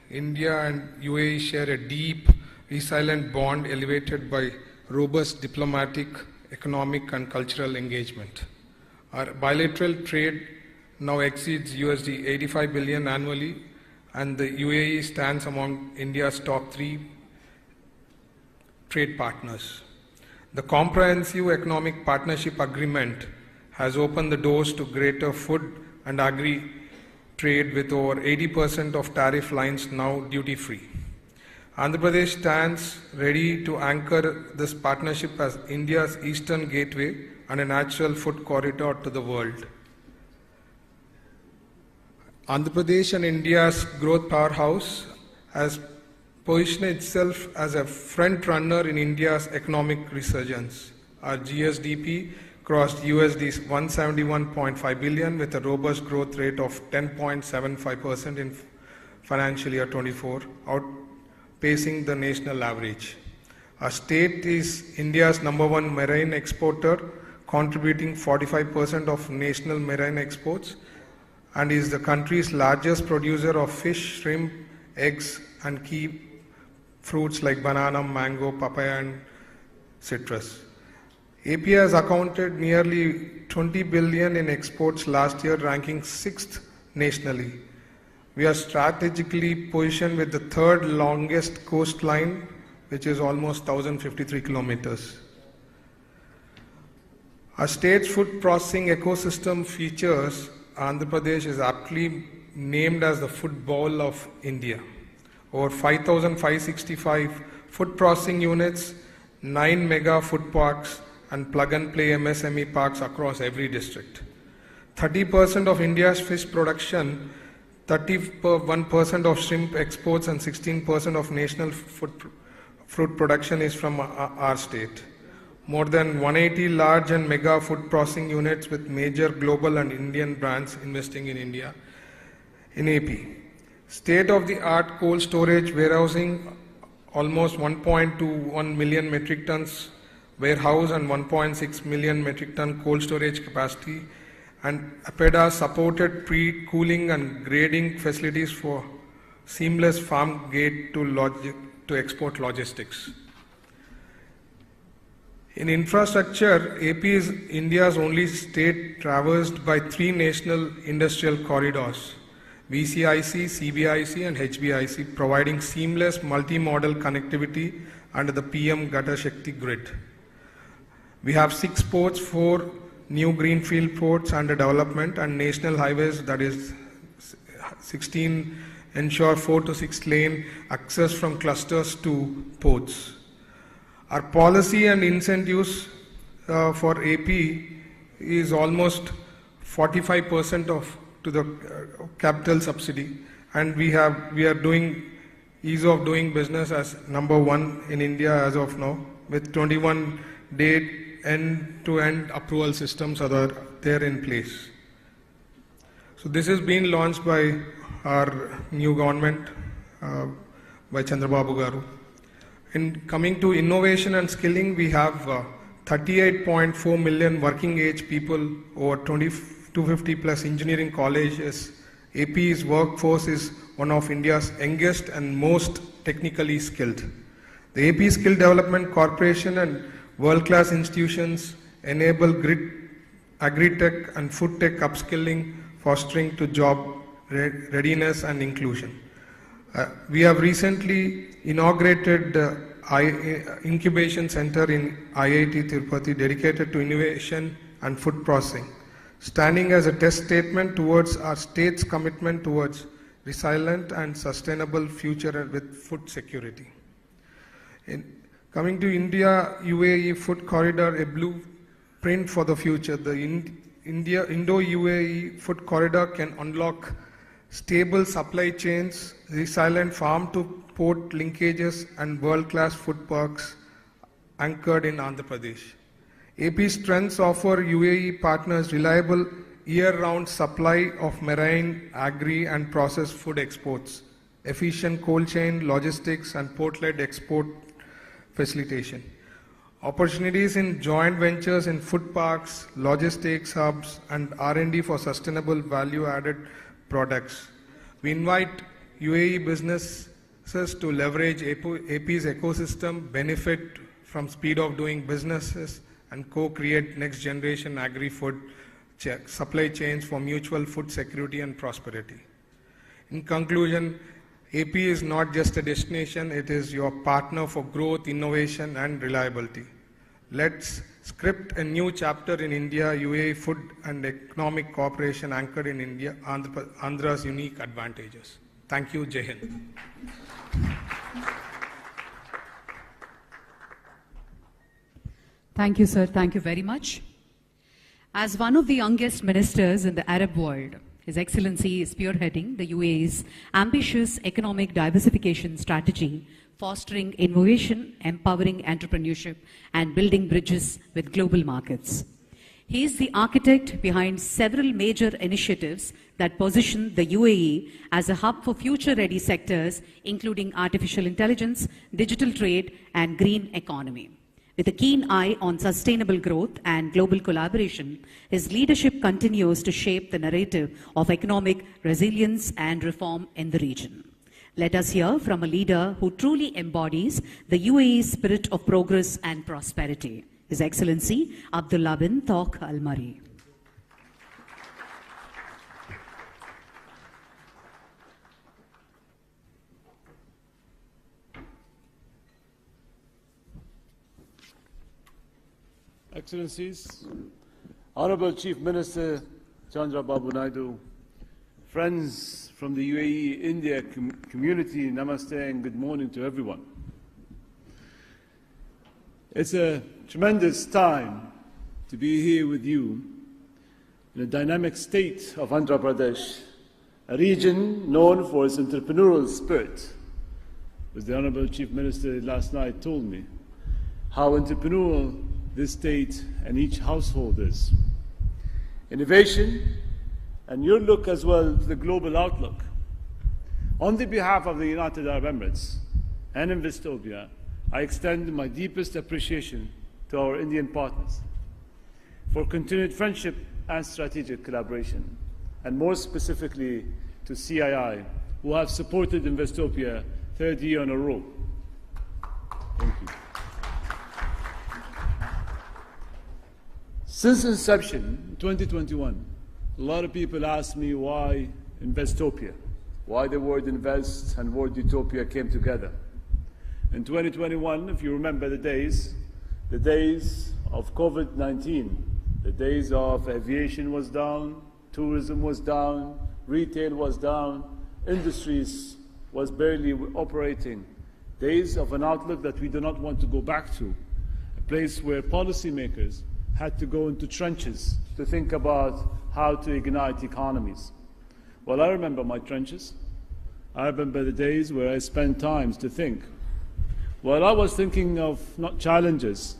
India and UAE share a deep, resilient bond elevated by robust diplomatic, economic, and cultural engagement. Our bilateral trade now exceeds USD 85 billion annually, and the UAE stands among India's top 3 trade partners. The Comprehensive Economic Partnership Agreement has opened the doors to greater food and agri trade, with over 80% of tariff lines now duty-free. Andhra Pradesh stands ready to anchor this partnership as India's eastern gateway and a natural food corridor to the world. Andhra Pradesh and India's growth powerhouse has positioned itself as a front runner in India's economic resurgence. Our GSDP crossed USD 171.5 billion with a robust growth rate of 10.75% in financial year 24, outpacing the national average. Our state is India's #1 marine exporter, contributing 45% of national marine exports, and is the country's largest producer of fish, shrimp, eggs, and key fruits like banana, mango, papaya, and citrus. AP has accounted nearly 20 billion in exports last year, ranking 6th nationally. We are strategically positioned with the third longest coastline, which is almost 1,053 kilometers. Our state's food processing ecosystem features Andhra Pradesh is aptly named as the food bowl of India. Over 5,565 food processing units, 9 mega food parks, and plug-and-play MSME parks across every district. 30% of India's fish production, 31% of shrimp exports, and 16% of national fruit production is from our state. More than 180 large and mega food processing units with major global and Indian brands investing in India in AP. State-of-the-art cold storage warehousing, almost 1.21 million metric tons warehouse and 1.6 million metric ton cold storage capacity, and APEDA supported pre-cooling and grading facilities for seamless farm gate to export logistics. In infrastructure, AP is India's only state traversed by 3 national industrial corridors, VCIC, CBIC, and HBIC, providing seamless multi-modal connectivity under the PM Gata Shakti grid. We have 6 ports, 4 new greenfield ports under development, and national highways, that is 16, ensure 4 to 6 lane access from clusters to ports. Our policy and incentives for AP is almost 45% to the capital subsidy, and we are doing ease of doing business as #1 in India as of now, with 21-day end-to-end approval systems are there in place. So this is being launched by our new government, by Chandrababu Garu. In coming to innovation and skilling, we have 38.4 million working age people over 250 plus engineering colleges. AP's workforce is one of India's youngest and most technically skilled. The AP Skill Development Corporation and world-class institutions enable agri-tech and food tech upskilling, fostering to job readiness and inclusion. We have recently inaugurated the incubation center in IIT Tirupati dedicated to innovation and food processing, standing as a test statement towards our state's commitment towards resilient and sustainable future with food security. Coming to India UAE Food Corridor, a blueprint for the future. The Indo-UAE Food Corridor can unlock stable supply chains, resilient farm-to-port linkages, and world-class food parks anchored in Andhra Pradesh. AP's strengths offer UAE partners reliable year-round supply of marine, agri, and processed food exports, efficient cold chain logistics, and port-led export facilitation. Opportunities in joint ventures in food parks, logistics hubs, and R&D for sustainable value-added products. We invite UAE businesses to leverage AP's ecosystem, benefit from speed of doing businesses, and co-create next-generation agri-food supply chains for mutual food security and prosperity. In conclusion, AP is not just a destination, it is your partner for growth, innovation, and reliability. Let's script a new chapter in India, UAE food and economic cooperation anchored in India, Andhra's unique advantages. Thank you, Jai Hind. Thank you, sir. Thank you very much. As one of the youngest ministers in the Arab world, His Excellency is spearheading the UAE's ambitious economic diversification strategy, fostering innovation, empowering entrepreneurship, and building bridges with global markets. He is the architect behind several major initiatives that position the UAE as a hub for future-ready sectors, including artificial intelligence, digital trade, and green economy. With a keen eye on sustainable growth and global collaboration, his leadership continues to shape the narrative of economic resilience and reform in the region. Let us hear from a leader who truly embodies the UAE's spirit of progress and prosperity, His Excellency Abdullah bin Tawq Al Mari. Excellencies, Honorable Chief Minister Chandra Babu Naidu, friends from the UAE India community, namaste and good morning to everyone. It's a tremendous time to be here with you in a dynamic state of Andhra Pradesh, a region known for its entrepreneurial spirit. As the Honorable Chief Minister last night told me, how entrepreneurial this state and each household is. Innovation, and your look as well to the global outlook. On the behalf of the United Arab Emirates and Investopia, I extend my deepest appreciation to our Indian partners for continued friendship and strategic collaboration, and more specifically to CII, who have supported Investopia third year in a row. Thank you. Since inception, in 2021, a lot of people ask me why Investopia, why the word invest and word utopia came together. In 2021, if you remember the days of COVID-19, the days of aviation was down, tourism was down, retail was down, industries was barely operating, days of an outlook that we do not want to go back to, a place where policymakers had to go into trenches to think about how to ignite economies. Well, I remember my trenches. I remember the days where I spent time to think. Well, I was thinking of not challenges.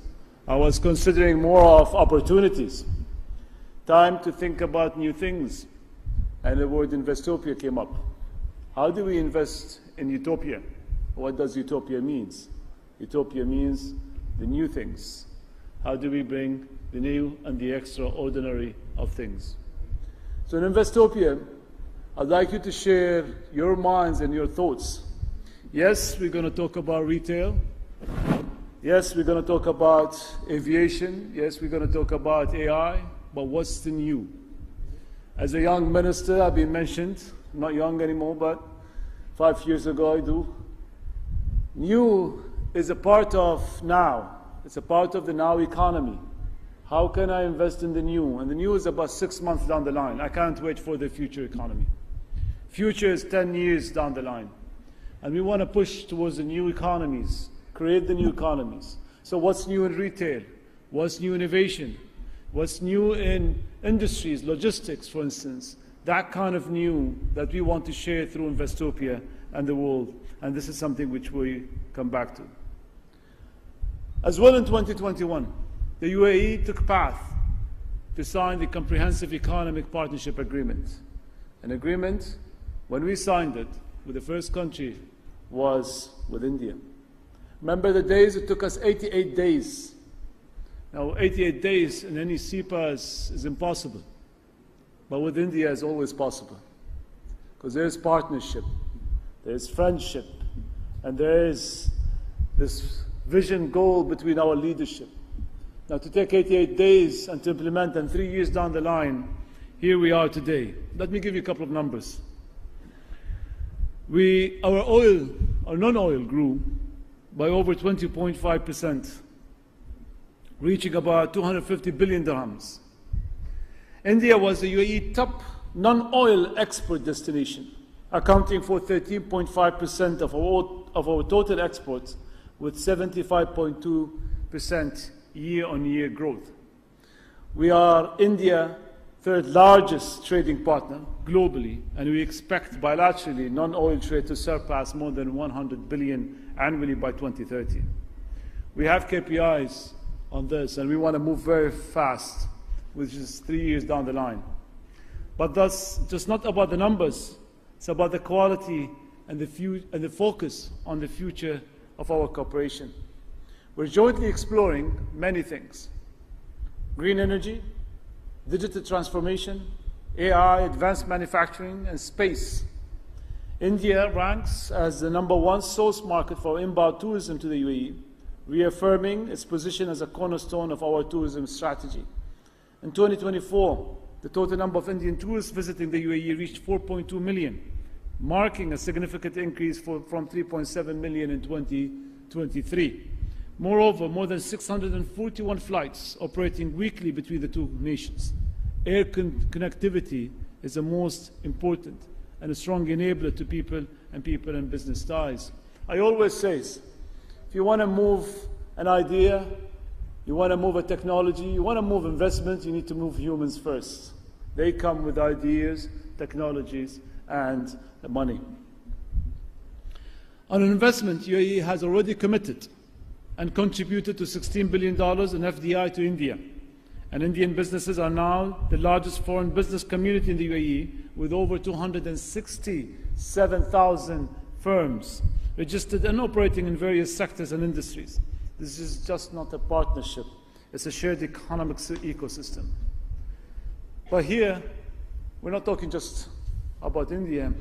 I was considering more of opportunities. Time to think about new things. And the word Investopia came up. How do we invest in utopia? What does utopia mean? Utopia means the new things. How do we bring the new and the extraordinary of things? So in Investopia, I'd like you to share your minds and your thoughts. Yes, we're going to talk about retail. Yes, we're going to talk about aviation. Yes, we're going to talk about AI. But what's the new? As a young minister, I've been mentioned. I'm not young anymore, but 5 years ago I do. New is a part of now. It's a part of the now economy. How can I invest in the new? And the new is about 6 months down the line. I can't wait for the future economy. Future is 10 years down the line. And we want to push towards the new economies, create the new economies. So what's new in retail? What's new in innovation? What's new in industries, logistics, for instance? That kind of new that we want to share through Investopia and the world. And this is something which we come back to. As well in 2021, the UAE took path to sign the Comprehensive Economic Partnership Agreement. An agreement, when we signed it, with the first country was with India. Remember the days it took us 88 days. Now 88 days in any CEPA is impossible. But with India it's always possible. Because there's partnership, there's friendship, and there is this vision goal between our leadership. Now to take 88 days and to implement, and 3 years down the line, here we are today. Let me give you a couple of numbers. Our non-oil grew by over 20.5%, reaching about 250 billion dirhams. India was the UAE top non-oil export destination, accounting for 13.5% of our total exports, with 75.2% year-on-year growth. We are India's third largest trading partner globally, and we expect bilaterally non-oil trade to surpass more than 100 billion annually by 2030. We have KPIs on this, and we want to move very fast, which is 3 years down the line. But that's just not about the numbers. It's about the quality and the focus on the future of our cooperation. We're jointly exploring many things: green energy, digital transformation, AI, advanced manufacturing, and space. India ranks as the #1 source market for inbound tourism to the UAE, reaffirming its position as a cornerstone of our tourism strategy. In 2024, the total number of Indian tourists visiting the UAE reached 4.2 million, marking a significant increase from 3.7 million in 2023. Moreover, more than 641 flights operating weekly between the two nations. Air connectivity is the most important and a strong enabler to people and business ties. I always say, if you want to move an idea, you want to move a technology, you want to move investment, you need to move humans first. They come with ideas, technologies, and the money. On investment, UAE has already committed and contributed to $16 billion in FDI to India. And Indian businesses are now the largest foreign business community in the UAE, with over 267,000 firms registered and operating in various sectors and industries. This is just not a partnership, it's a shared economic ecosystem. But here, we're not talking just about India,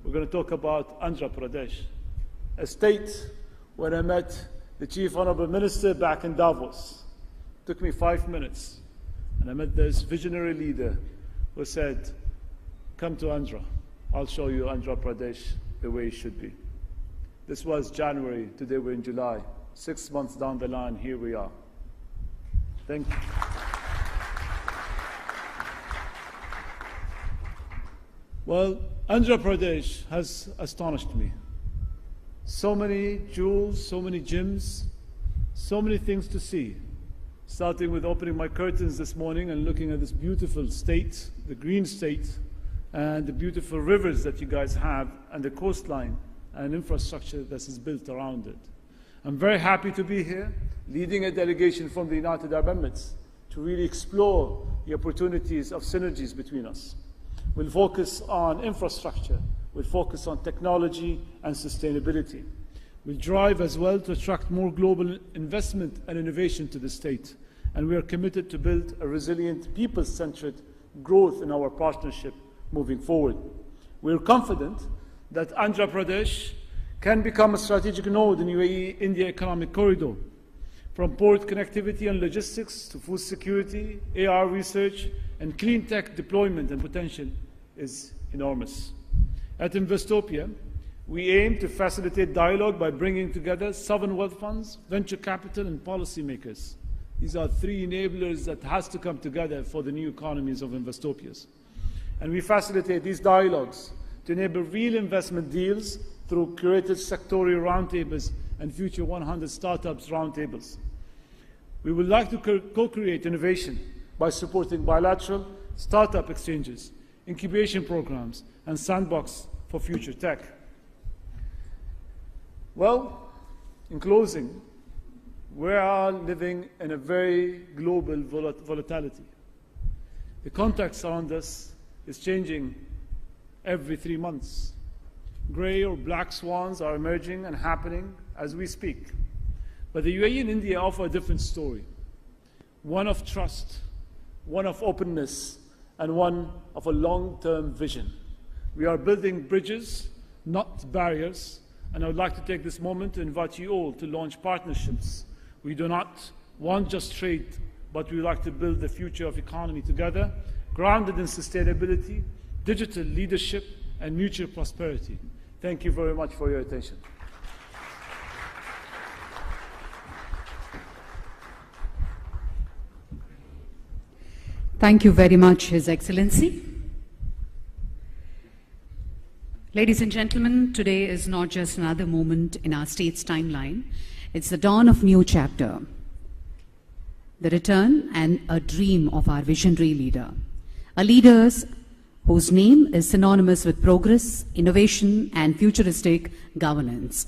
we're going to talk about Andhra Pradesh, a state where I met the Chief Honorable Minister back in Davos. It took me 5 minutes, and I met this visionary leader who said, "Come to Andhra, I'll show you Andhra Pradesh the way it should be." This was January, today we're in July. 6 months down the line, here we are. Thank you. Well, Andhra Pradesh has astonished me. So many jewels, so many gems, so many things to see. Starting with opening my curtains this morning and looking at this beautiful state, the green state, and the beautiful rivers that you guys have, and the coastline and infrastructure that is built around it. I'm very happy to be here, leading a delegation from the United Arab Emirates to really explore the opportunities of synergies between us. We'll focus on infrastructure, we'll focus on technology and sustainability. We'll drive as well to attract more global investment and innovation to the state. And we are committed to build a resilient, people-centered growth in our partnership moving forward. We are confident that Andhra Pradesh can become a strategic node in UAE-India economic corridor. From port connectivity and logistics to food security, AR research, and clean tech deployment and potential is enormous. At Investopia, we aim to facilitate dialogue by bringing together sovereign wealth funds, venture capital, and policymakers. These are three enablers that has to come together for the new economies of Investopias. And we facilitate these dialogues to enable real investment deals through curated sectorial roundtables and Future 100 Startups roundtables. We would like to co-create innovation by supporting bilateral startup exchanges, incubation programs, and sandbox for future tech. Well, in closing, we are living in a very global volatility. The context around us is changing every 3 months. Gray or black swans are emerging and happening as we speak. But the UAE and India offer a different story, one of trust, one of openness, and one of a long-term vision. We are building bridges, not barriers, and I would like to take this moment to invite you all to launch partnerships. We do not want just trade, but we would like to build the future of economy together, grounded in sustainability, digital leadership, and mutual prosperity. Thank you very much for your attention. Thank you very much, His Excellency. Ladies and gentlemen, today is not just another moment in our state's timeline. It's the dawn of a new chapter, the return and a dream of our visionary leader, a leader whose name is synonymous with progress, innovation, and futuristic governance.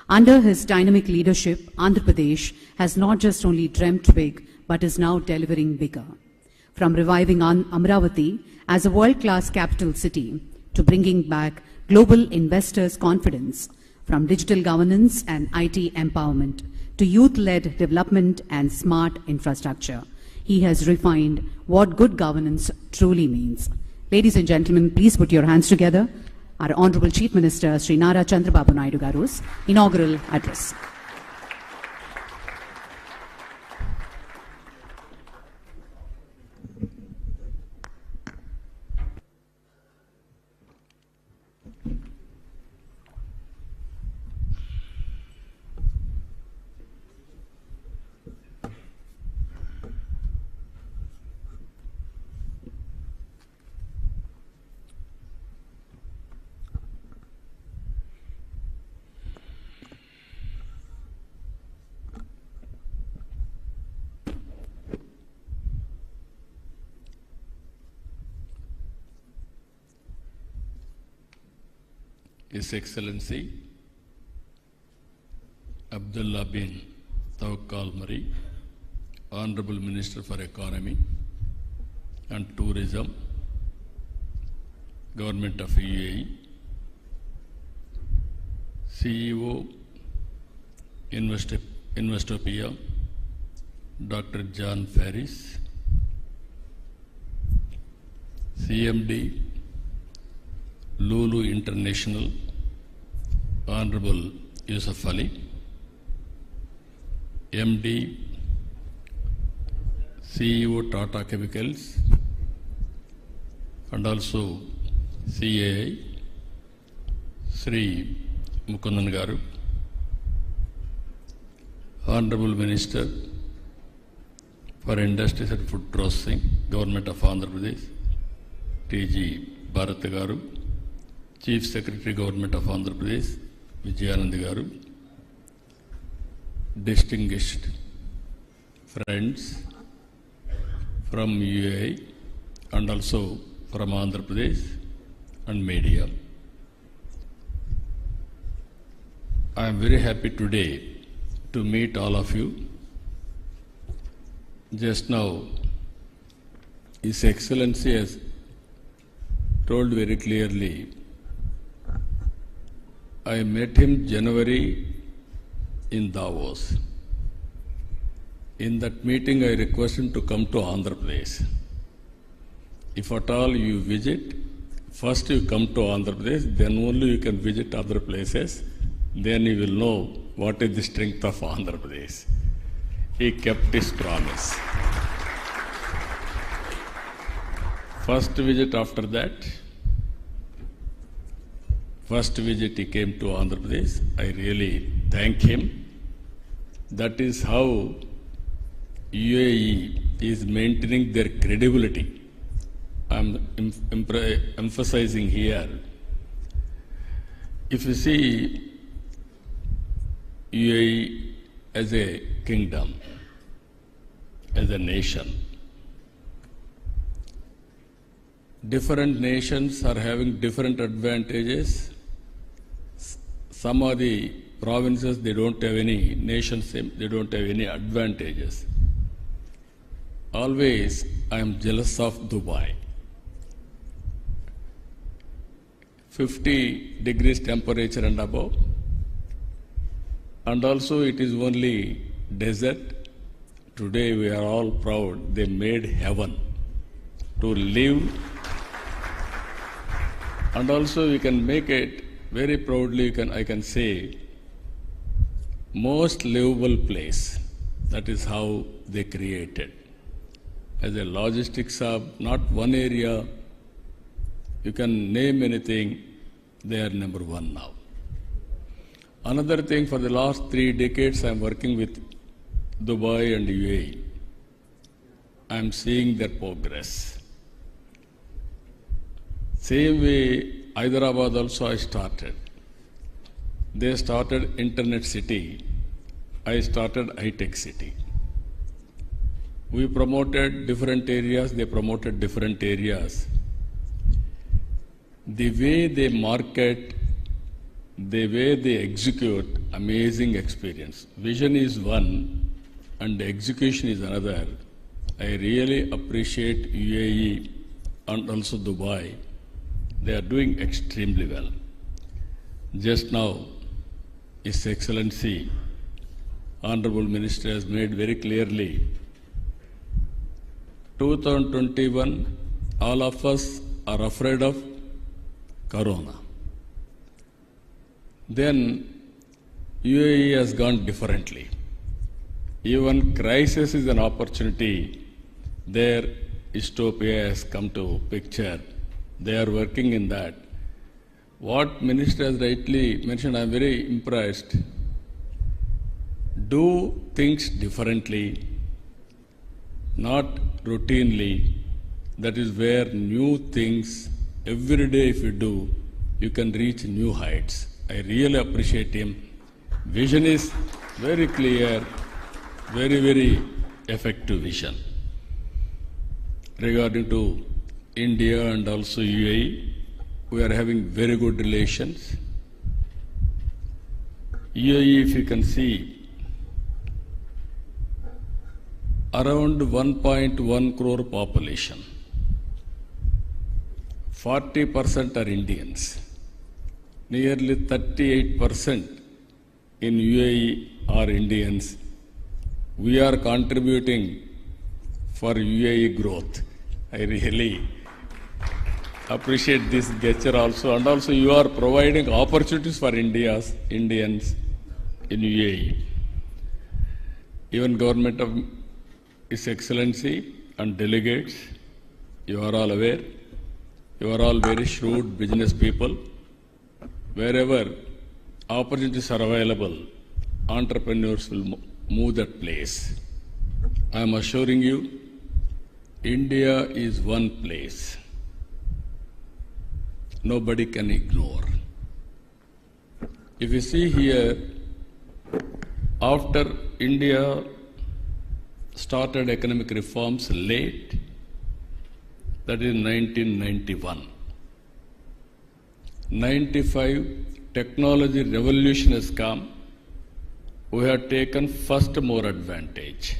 Under his dynamic leadership, Andhra Pradesh has not just only dreamt big, but is now delivering bigger. From reviving Amravati as a world-class capital city to bringing back global investors' confidence, from digital governance and IT empowerment to youth-led development and smart infrastructure. He has refined what good governance truly means. Ladies and gentlemen, please put your hands together. Our Honorable Chief Minister, Sri Nara Chandrababu Naidu Garu's inaugural address. His Excellency Abdullah bin Tawakkal Mari, Honorable Minister for Economy and Tourism, Government of UAE, CEO Investopia, Dr. John Ferris, CMD Lulu International, Honorable Yusuf Ali, MD, CEO Tata Chemicals, and also CAI, Sri Mukundan Garu, Honorable Minister for Industries and Food Processing, Government of Andhra Pradesh, TG Bharat Garu, Chief Secretary Government of Andhra Pradesh, Vijayanand Garu, distinguished friends from UAE and also from Andhra Pradesh and media. I am very happy today to meet all of you. Just now, His Excellency has told very clearly, I met him January in Davos. In that meeting, I requested him to come to Andhra Pradesh. If at all you visit, first you come to Andhra Pradesh, then only you can visit other places. Then you will know what is the strength of Andhra Pradesh. He kept his promise. First visit after that, first visit he came to Andhra Pradesh. I really thank him. That is how UAE is maintaining their credibility. I am emphasizing here. If you see UAE as a kingdom, as a nation, different nations are having different advantages. Some of the provinces, they don't have any, nations, they don't have any advantages. Always, I am jealous of Dubai. 50 degrees temperature and above. And also it is only desert. Today we are all proud. They made heaven to live. And also we can make it very proudly, I can say, most livable place. That is how they created. As a logistics hub, not one area, you can name anything, they are number one now. Another thing, for the last 3 decades, I am working with Dubai and UAE. I am seeing their progress. Same way, Hyderabad also I started. They started Internet City. I started high-tech city. We promoted different areas, they promoted different areas. The way they market, the way they execute, amazing experience. Vision is one and execution is another. I really appreciate UAE and also Dubai. They are doing extremely well. Just now, His Excellency, Honorable Minister has made very clearly, 2021, all of us are afraid of Corona. Then UAE has gone differently. Even crisis is an opportunity. There, dystopia has come to picture. They are working in that. What Minister has rightly mentioned, I am very impressed. Do things differently, not routinely. That is where new things, every day if you do, you can reach new heights. I really appreciate him. Vision is very clear, very, very effective vision. Regarding to India and also UAE, we are having very good relations. UAE, if you can see, around 1.1 crore population. 40% are Indians. Nearly 38% in UAE are Indians. We are contributing for UAE growth. I really appreciate this gesture also. And also you are providing opportunities for Indians in UAE. Even government of His Excellency and delegates, you are all aware, you are all very shrewd business people. Wherever opportunities are available, entrepreneurs will move that place. I am assuring you, India is one place. Nobody can ignore. If you see here, after India started economic reforms late, that is 1991. 95, technology revolution has come. We have taken first more advantage.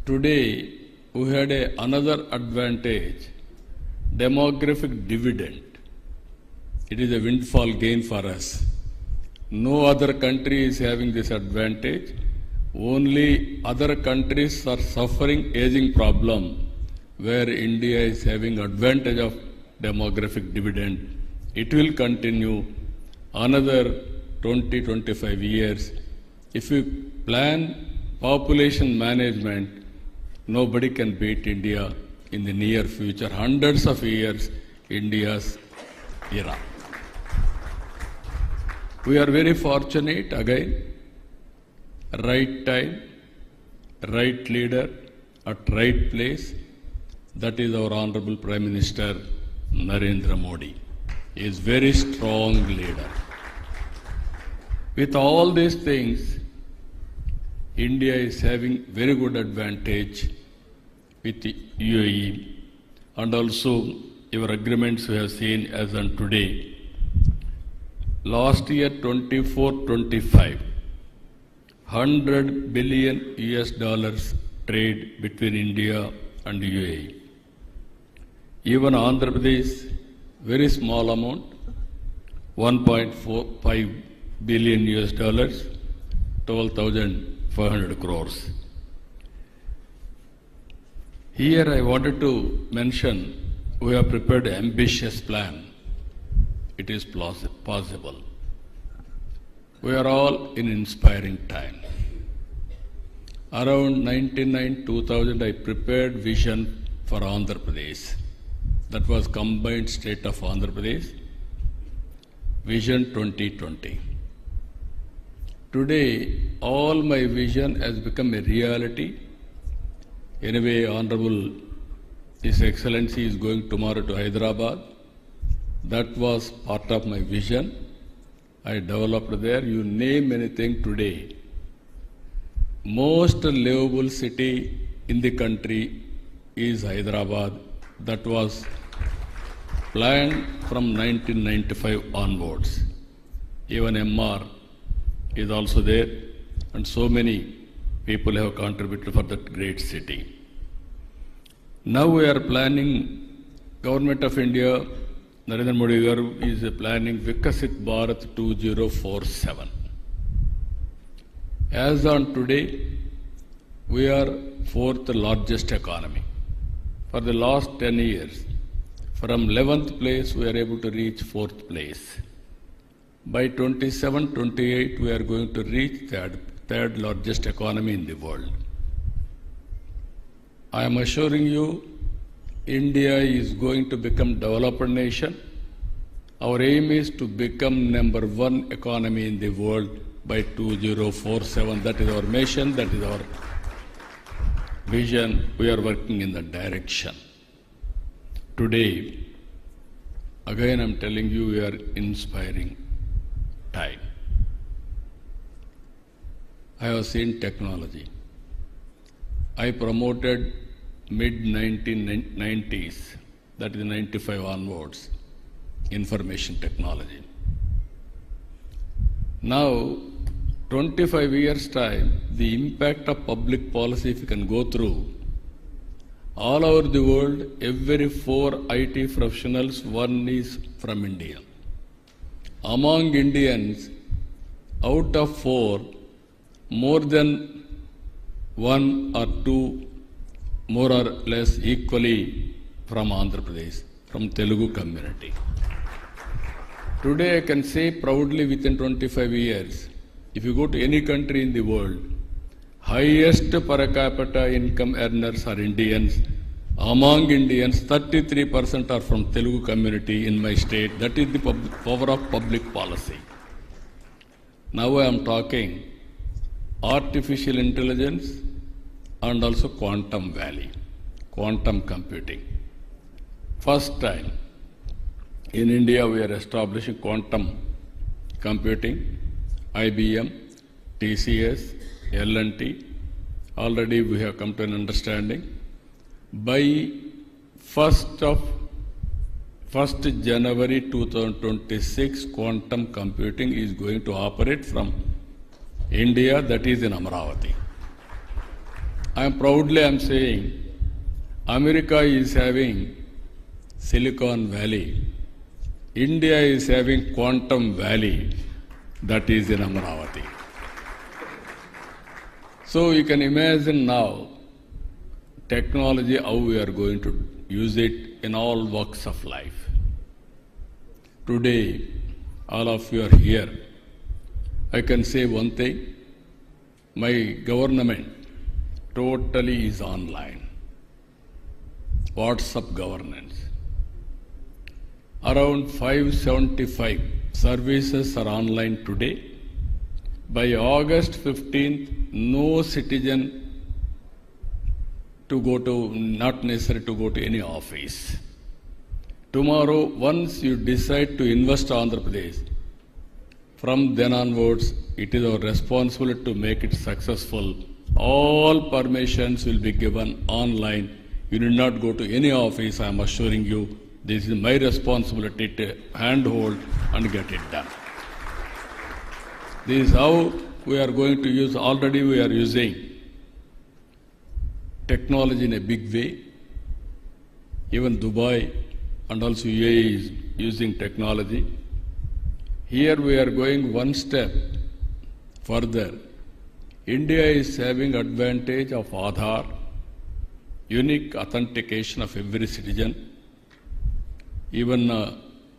Today, we had another advantage, demographic dividend. It is a windfall gain for us. No other country is having this advantage. Only other countries are suffering aging problem, where India is having advantage of demographic dividend. It will continue another 20-25 years. If we plan population management, nobody can beat India in the near future. Hundreds of years, India's era. We are very fortunate, again, right time, right leader, at right place. That is our Honorable Prime Minister Narendra Modi. He is very strong leader. With all these things, India is having very good advantage with the UAE, and also your agreements we have seen as on today. Last year 24-25, $100 billion US trade between India and UAE. Even Andhra Pradesh, very small amount, 1.45 billion US dollars, 12,500 crores. Here I wanted to mention, we have prepared an ambitious plan. It is possible. We are all in inspiring time. Around 1999-2000, I prepared vision for Andhra Pradesh. That was combined state of Andhra Pradesh, Vision 2020. Today, all my vision has become a reality. Anyway, Honorable His Excellency is going tomorrow to Hyderabad. That was part of my vision. I developed there. You name anything today. Most livable city in the country is Hyderabad. That was planned from 1995 onwards. Even MR is also there, and so many people have contributed for that great city. Now we are planning, Government of India Narendra Modi garu is planning Vikasit Bharat 2047. As on today, we are fourth largest economy. For the last 10 years, from 11th place, we are able to reach 4th place. By 27-28, we are going to reach third largest economy in the world. I am assuring you, India is going to become developed nation. Our aim is to become number one economy in the world by 2047. That is our mission, that is our vision. We are working in that direction. Today, again I am telling you, we are inspiring time. I have seen technology. I promoted mid-1990s, that is 95 onwards, information technology. Now, 25 years' time, the impact of public policy, if you can go through, all over the world, every 4 IT professionals, 1 is from India. Among Indians, out of 4, more than 1 or 2, more or less equally from Andhra Pradesh, from Telugu community. Today I can say proudly within 25 years, if you go to any country in the world, highest per capita income earners are Indians. Among Indians, 33% are from Telugu community in my state. That is the power of public policy. Now I am talking artificial intelligence and also quantum valley, quantum computing. First time in India we are establishing quantum computing. IBM, TCS, L&T, already we have come to an understanding. By 1st January 2026, quantum computing is going to operate from India, that is in Amravati. I am saying, America is having Silicon Valley. India is having Quantum Valley, that is in Amravati. So you can imagine now, technology, how we are going to use it in all walks of life. Today, all of you are here. I can say one thing, my government totally is online. WhatsApp governance. Around 575 services are online today. By August 15th, no citizen not necessary to go to any office. Tomorrow, once you decide to invest in Andhra Pradesh, from then onwards, it is our responsibility to make it successful. All permissions will be given online. You need not go to any office, I am assuring you. This is my responsibility to handhold and get it done. This is how we are going to use, already we are using technology in a big way. Even Dubai and also UAE is using technology. Here we are going one step further. India is having advantage of Aadhaar, unique authentication of every citizen. Even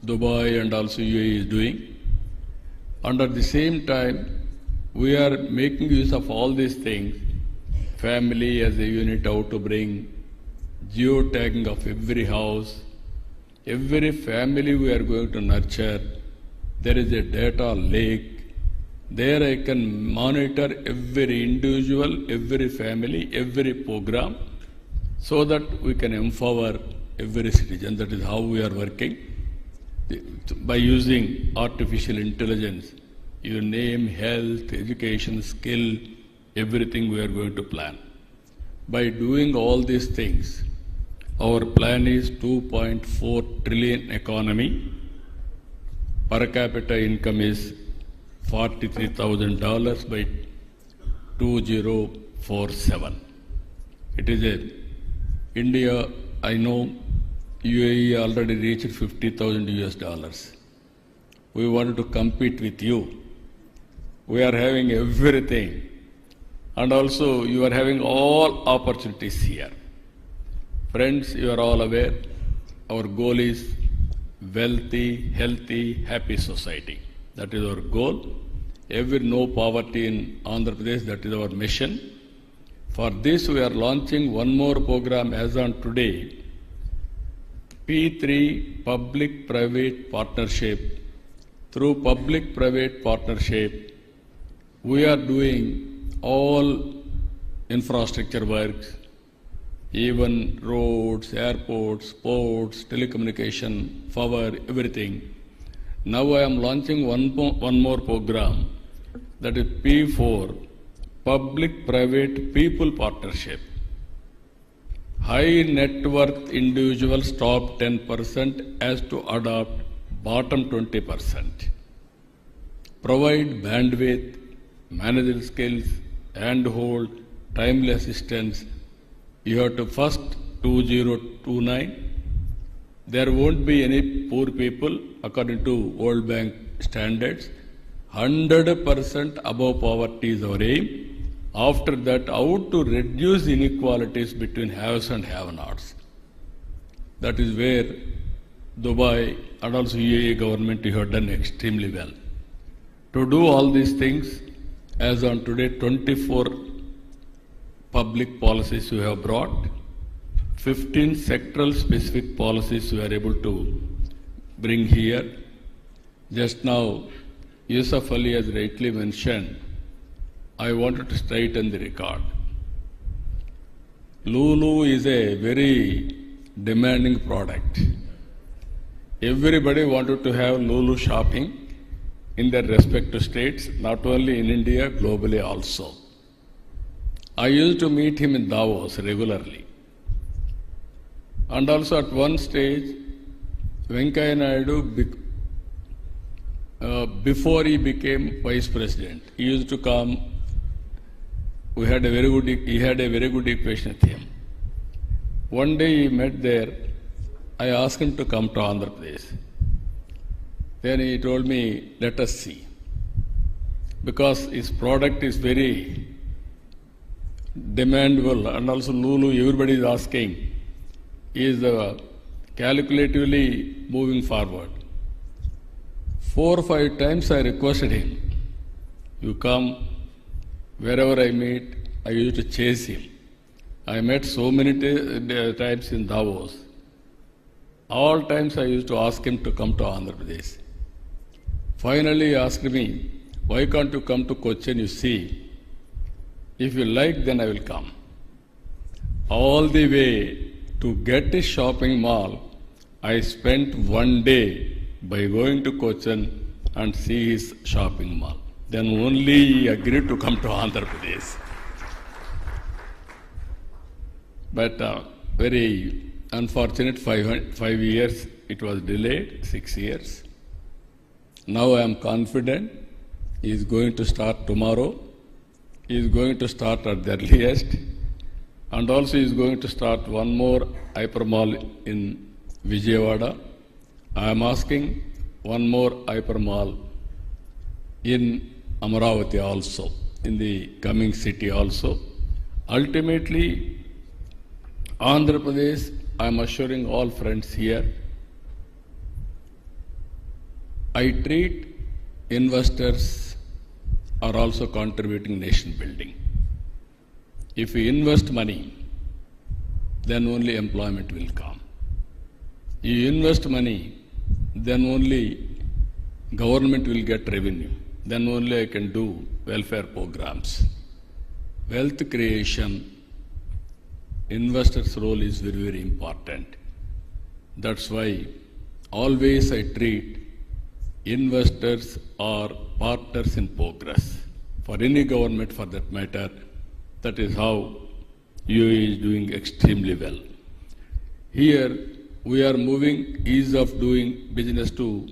Dubai and also UAE is doing. And at the same time, we are making use of all these things. Family as a unit, how to bring geotagging of every house, every family we are going to nurture. There is a data lake. There I can monitor every individual, every family, every program, so that we can empower every citizen. That is how we are working. By using artificial intelligence, your name, health, education, skill, everything we are going to plan. By doing all these things, our plan is 2.4 trillion economy. Per capita income is $43,000 by 2047. It is India, I know UAE already reached $50,000. We wanted to compete with you. We are having everything. And also you are having all opportunities here. Friends, you are all aware, our goal is wealthy, healthy, happy society. That is our goal. No poverty in Andhra Pradesh, that is our mission. For this, we are launching one more program as on today, P3 Public-Private Partnership. Through Public-Private Partnership, we are doing all infrastructure works, even roads, airports, ports, telecommunication, power, everything. Now I am launching one more program, that is P4, Public-Private People Partnership. High net worth individuals top 10% as to adopt bottom 20%. Provide bandwidth, managerial skills, handhold, timely assistance. You have to first 2029. There won't be any poor people according to World Bank standards. 100% above poverty is our aim. After that, how to reduce inequalities between haves and have-nots. That is where Dubai and also UAE government have done extremely well. To do all these things, as on today, 24 public policies we have brought, 15 sectoral specific policies we are able to bring here. Just now, Yusuf Ali has rightly mentioned, I wanted to straighten the record. Lulu is a very demanding product. Everybody wanted to have Lulu shopping in their respective states, not only in India, globally also. I used to meet him in Davos regularly. And also at one stage, Venkaiah Naidu, before he became vice president, he used to come. He had a very good equation with him. One day he met there. I asked him to come to Andhra Pradesh. Then he told me, let us see. Because his product is very demandable, and also Lulu, everybody is asking. He is calculatively moving forward. 4 or 5 times I requested him, you come. Wherever I meet, I used to chase him. I met so many times in Davos. All times I used to ask him to come to Andhra Pradesh. Finally, he asked me, why can't you come to Cochin? You see, if you like, then I will come. All the way to get a shopping mall, I spent one day by going to Cochin and see his shopping mall. Then only he agreed to come to Andhra Pradesh. But very unfortunate, 5 years it was delayed, 6 years. Now I am confident he is going to start tomorrow. He is going to start at the earliest. And also he is going to start one more hyper mall in Vijayawada. I am asking one more hyper mall in Amaravati also, in the coming city also. Ultimately, Andhra Pradesh, I am assuring all friends here, I treat investors are also contributing nation building. If we invest money, then only employment will come. You invest money, then only government will get revenue. Then only I can do welfare programs. Wealth creation, investors' role is very, very important. That's why always I treat investors are partners in progress. For any government for that matter, that is how UAE is doing extremely well. Here we are moving ease of doing business to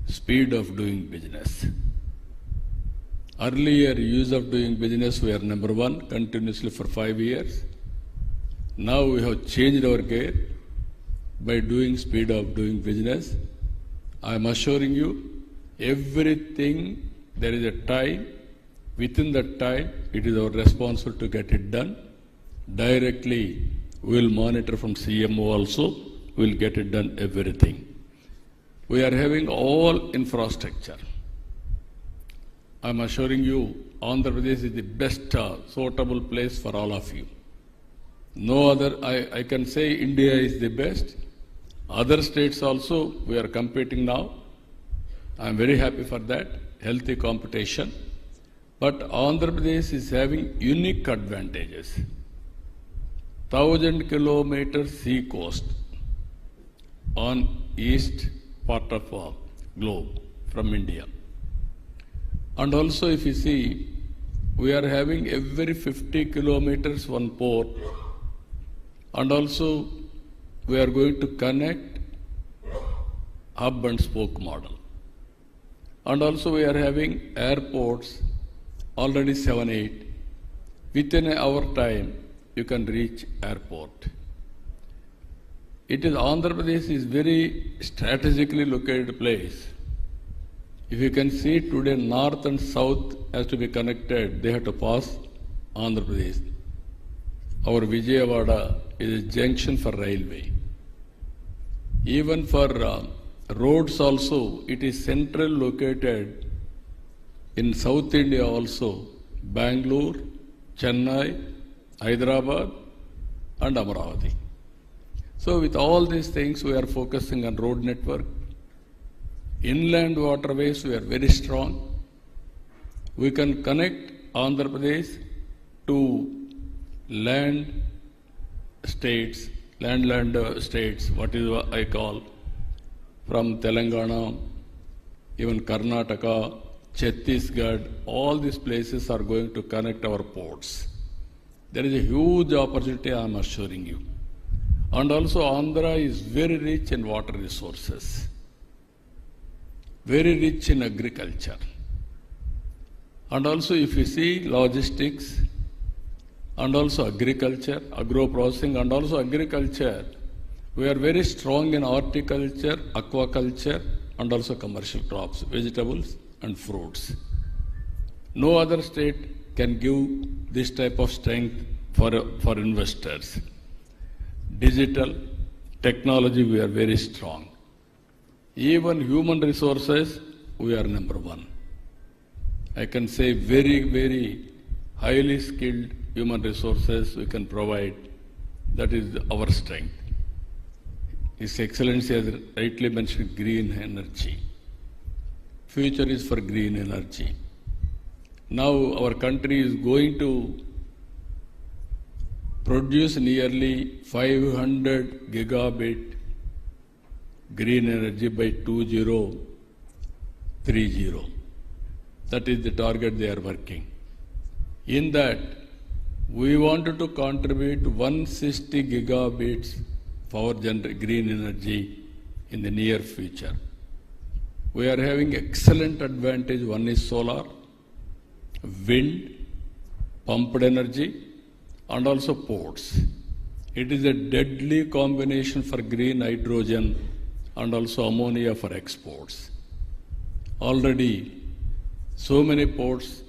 speed of doing business. Earlier, ease of doing business, we are number 1 continuously for 5 years. Now we have changed our gear. by doing speed of doing business. I am assuring you, everything, there is a time. Within that time, it is our responsibility to get it done. Directly, we will monitor from CMO also. We will get it done, everything. We are having all infrastructure. I am assuring you, Andhra Pradesh is the best suitable place for all of you. No other, I can say India is the best. Other states also, we are competing now. I am very happy for that, healthy competition. But Andhra Pradesh is having unique advantages. 1,000 kilometers sea coast on east part of globe from India. And also if you see, we are having every 50 kilometers one port, and also we are going to connect hub and spoke model. And also we are having airports, already 7, 8. Within an hour time, you can reach airport. It is Andhra Pradesh is very strategically located place. If you can see today, north and south has to be connected. They have to pass Andhra Pradesh. Our Vijayawada is a junction for railway. Even for roads also, it is central located in South India also, Bangalore, Chennai, Hyderabad and Amaravati. So with all these things, we are focusing on road network. Inland waterways, we are very strong. We can connect Andhra Pradesh to land states, states, what is what I call, from Telangana, even Karnataka, Chhattisgarh, all these places are going to connect our ports. There is a huge opportunity, I am assuring you. And also Andhra is very rich in water resources, very rich in agriculture. And also if you see logistics, and also agriculture, agro-processing, and also agriculture, we are very strong in horticulture, aquaculture, and also commercial crops, vegetables and fruits. No other state can give this type of strength for investors. Digital, technology, we are very strong. Even human resources, we are number one. I can say very, very highly skilled human resources we can provide. That is our strength. His Excellency has rightly mentioned green energy. Future is for green energy. Now our country is going to produce nearly 500 gigabit green energy by 2030. That is the target they are working. In that, we wanted to contribute 160 gigabits power green energy in the near future. We are having excellent advantage. One is solar, wind, pumped energy, and also ports. It is a deadly combination for green hydrogen and also ammonia for exports. Already, so many ports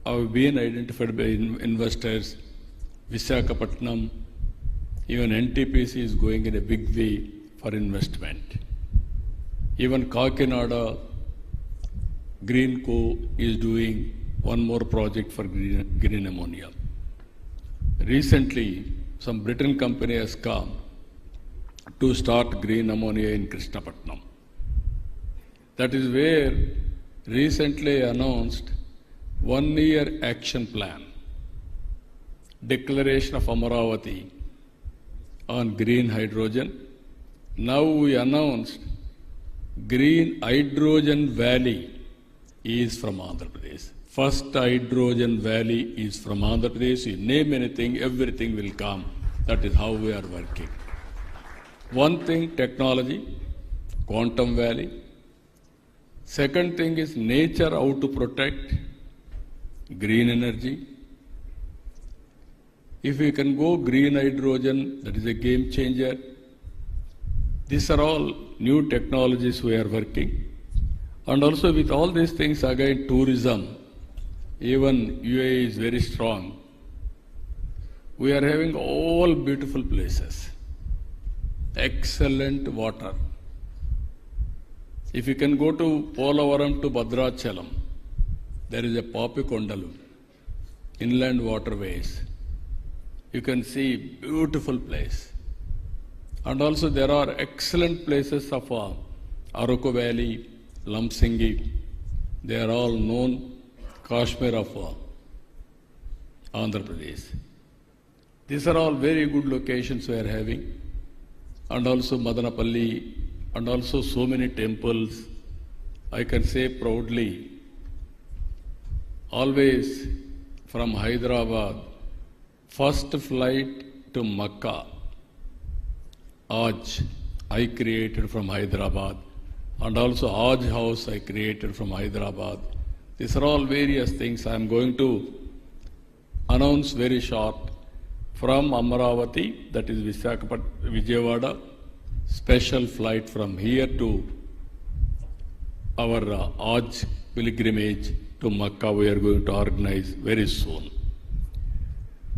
have been identified by investors. Visakhapatnam, even NTPC is going in a big way for investment. Even Kakinada, Greenco is doing one more project for green ammonia. Recently, some Britain company has come to start green ammonia in Krishnapatnam. That is where recently announced 1-year action plan, declaration of Amaravati on green hydrogen. Now we announced green hydrogen valley is from Andhra Pradesh. First hydrogen valley is from Andhra Pradesh. You name anything, everything will come. That is how we are working. One thing, technology, quantum valley. Second thing is nature, how to protect, green energy. If we can go green hydrogen, that is a game changer. These are all new technologies we are working. And also with all these things, again, tourism, even UAE is very strong. We are having all beautiful places, excellent water. If you can go to Polavaram to Bhadrachalam, there is a Papikondalu, inland waterways. You can see beautiful place. And also there are excellent places of Araku Valley, Lamsingi. They are all known Kashmir of Andhra Pradesh. These are all very good locations we are having. And also Madanapalli, and also so many temples. I can say proudly, always from Hyderabad, first flight to Makkah, Hajj, I created from Hyderabad, and also Hajj house I created from Hyderabad. These are all various things I am going to announce very short. From Amaravati, that is Vijayawada, special flight from here to our Hajj pilgrimage to Makkah we are going to organize very soon.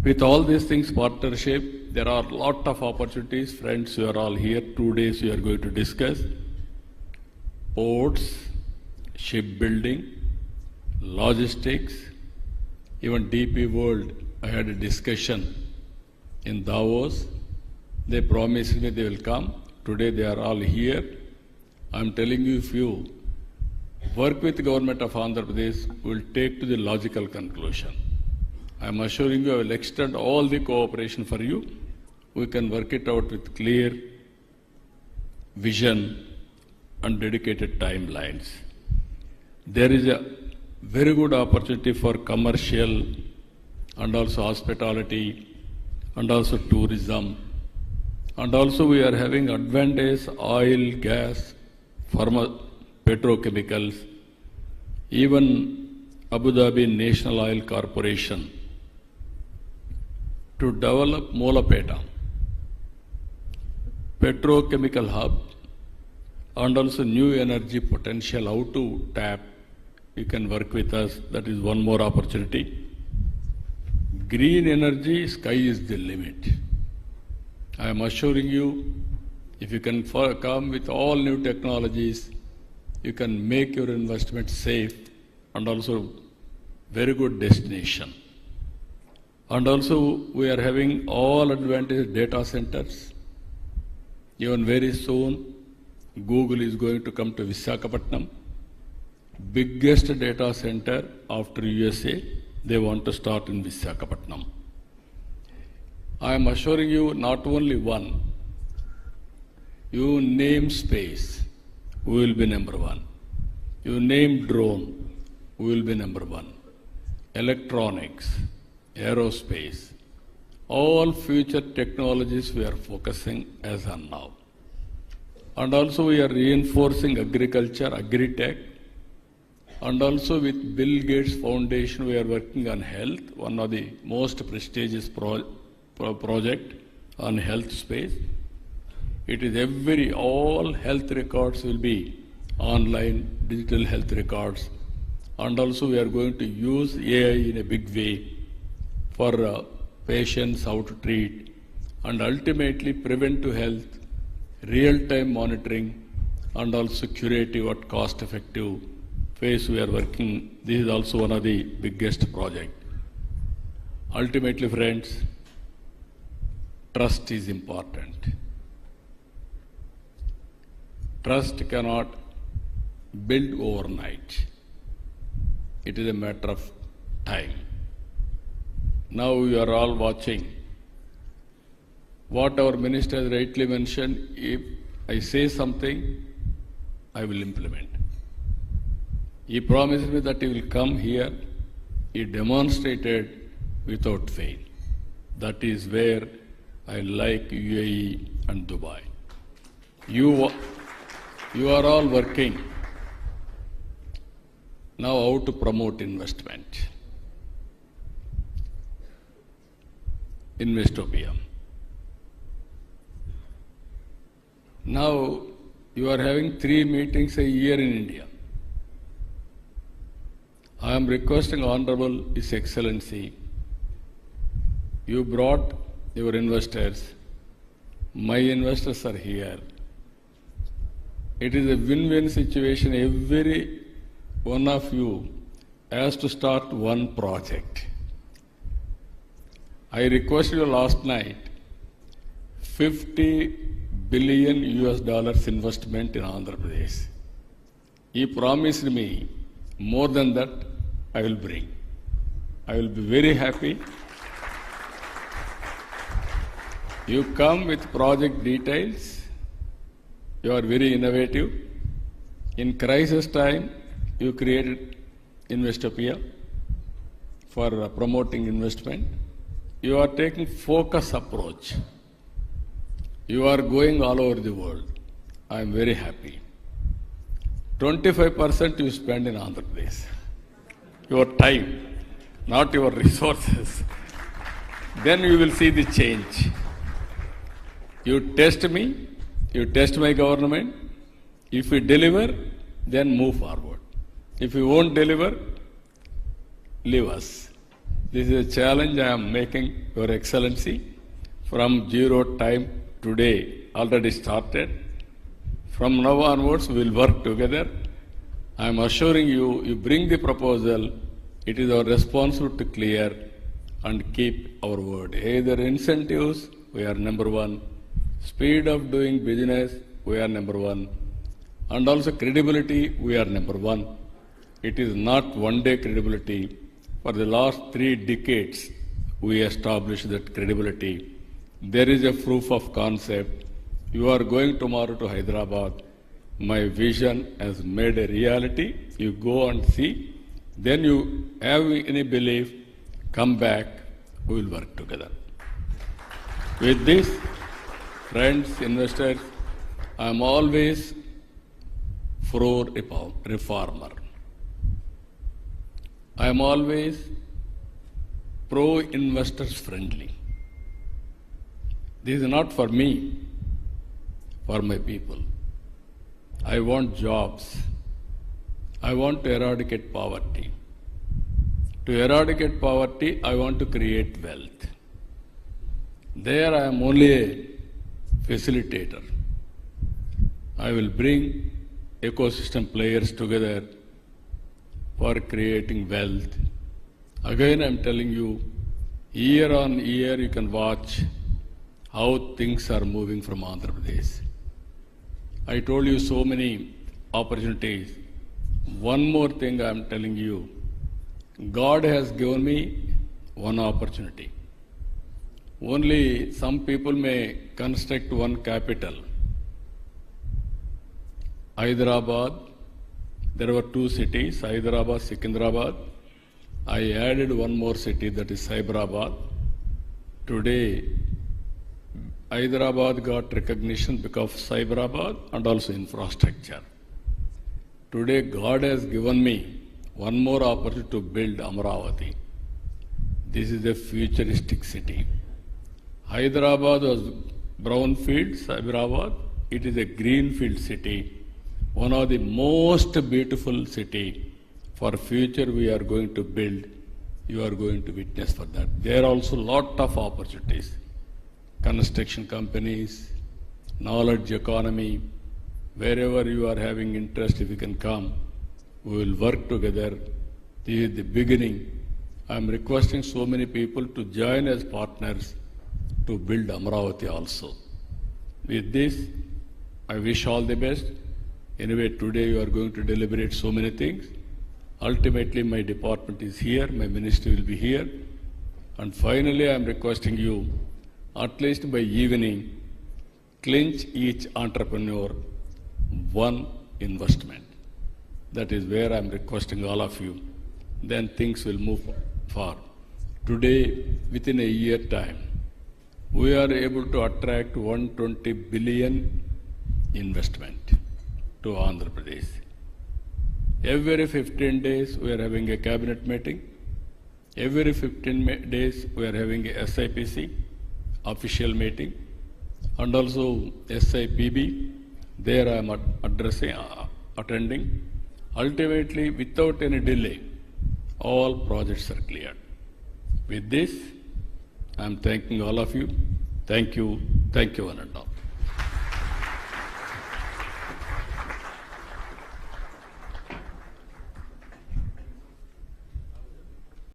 With all these things, partnership, there are a lot of opportunities. Friends, you are all here. 2 days we are going to discuss ports, shipbuilding, logistics, even DP World. I had a discussion in Davos. They promised me they will come. Today they are all here. I am telling you, if you work with the government of Andhra Pradesh, we will take to the logical conclusion. I am assuring you I will extend all the cooperation for you. We can work it out with clear vision and dedicated timelines. There is a very good opportunity for commercial and also hospitality and also tourism. And also we are having advantage oil, gas, petrochemicals, even Abu Dhabi National Oil Corporation to develop Molapeta, petrochemical hub, and also new energy potential, how to tap. You can work with us. That is one more opportunity. Green energy, sky is the limit. I am assuring you, if you can come with all new technologies, you can make your investment safe and also very good destination. And also we are having all advantage data centers. Even very soon, Google is going to come to Visakhapatnam. Biggest data center after USA, they want to start in Visakhapatnam. I am assuring you, not only one, you name space, we will be number one. You name drone, we will be number one. Electronics, aerospace, all future technologies we are focusing as on now. And also we are reinforcing agriculture, agri-tech, and also with Bill Gates Foundation we are working on health, one of the most prestigious project on health space. It is all health records will be online, digital health records. And also we are going to use AI in a big way for patients, how to treat, and ultimately preventive health, real-time monitoring, and also curative or cost-effective phase we are working. This is also one of the biggest projects. Ultimately, friends, trust is important. Trust cannot build overnight. It is a matter of time. Now you are all watching. What our minister has rightly mentioned, if I say something, I will implement. He promised me that he will come here. He demonstrated without fail. That is where I like UAE and Dubai. You are all working now how to promote investment. Investopia. Now you are having 3 meetings a year in India. I am requesting Honorable His Excellency, you brought your investors. My investors are here. It is a win-win situation. Every one of you has to start one project. I requested you last night, 50 billion US dollars investment in Andhra Pradesh. He promised me more than that I will bring. I will be very happy. You come with project details. You are very innovative. In crisis time, you created Investopia for promoting investment. You are taking focus approach. You are going all over the world. I am very happy. 25% you spend in Andhra Pradesh. Your time, not your resources. Then you will see the change. You test me, you test my government. If we deliver, then move forward. If we won't deliver, leave us. This is a challenge I am making, Your Excellency. From zero time today, already started. From now onwards, we will work together. I am assuring you, you bring the proposal, it is our responsibility to clear and keep our word. Either incentives, we are number one. Speed of doing business, we are number one. And also credibility, we are number one. It is not one-day credibility. For the last 3 decades, we established that credibility. There is a proof of concept. You are going tomorrow to Hyderabad. My vision has made a reality. You go and see. Then you have any belief, come back, we will work together. With this, friends, investors, I am always pro-reformer. I am always pro-investors friendly. This is not for me, for my people. I want jobs. I want to eradicate poverty. To eradicate poverty, I want to create wealth. There I am only a facilitator. I will bring ecosystem players together for creating wealth. Again, I am telling you, year on year you can watch how things are moving from Andhra Pradesh. I told you so many opportunities. One more thing I am telling you, God has given me one opportunity. Only some people may construct one capital. Hyderabad, there were 2 cities, Hyderabad, Secunderabad. I added one more city, that is Cyberabad. Today, Hyderabad got recognition because of Cyberabad and also infrastructure. Today, God has given me one more opportunity to build Amaravati. This is a futuristic city. Hyderabad was brownfield, Cyberabad. It is a greenfield city, one of the most beautiful city. For future we are going to build, you are going to witness for that. There are also lot of opportunities. Construction companies, knowledge economy, wherever you are having interest, if you can come, we will work together. This is the beginning. I am requesting so many people to join as partners to build Amaravati also. With this, I wish all the best. Anyway, today you are going to deliberate so many things. Ultimately, my department is here, my ministry will be here. And finally, I am requesting you, at least by evening, clinch each entrepreneur one investment. That is where I am requesting all of you. Then things will move far. Today, within a year time, we are able to attract 120 billion investment to Andhra Pradesh. Every 15 days, we are having a cabinet meeting. Every 15 days, we are having a SIPC, official meeting, and also SIPB, There I am attending. Ultimately, without any delay, all projects are cleared. With this, I am thanking all of you. Thank you one and all.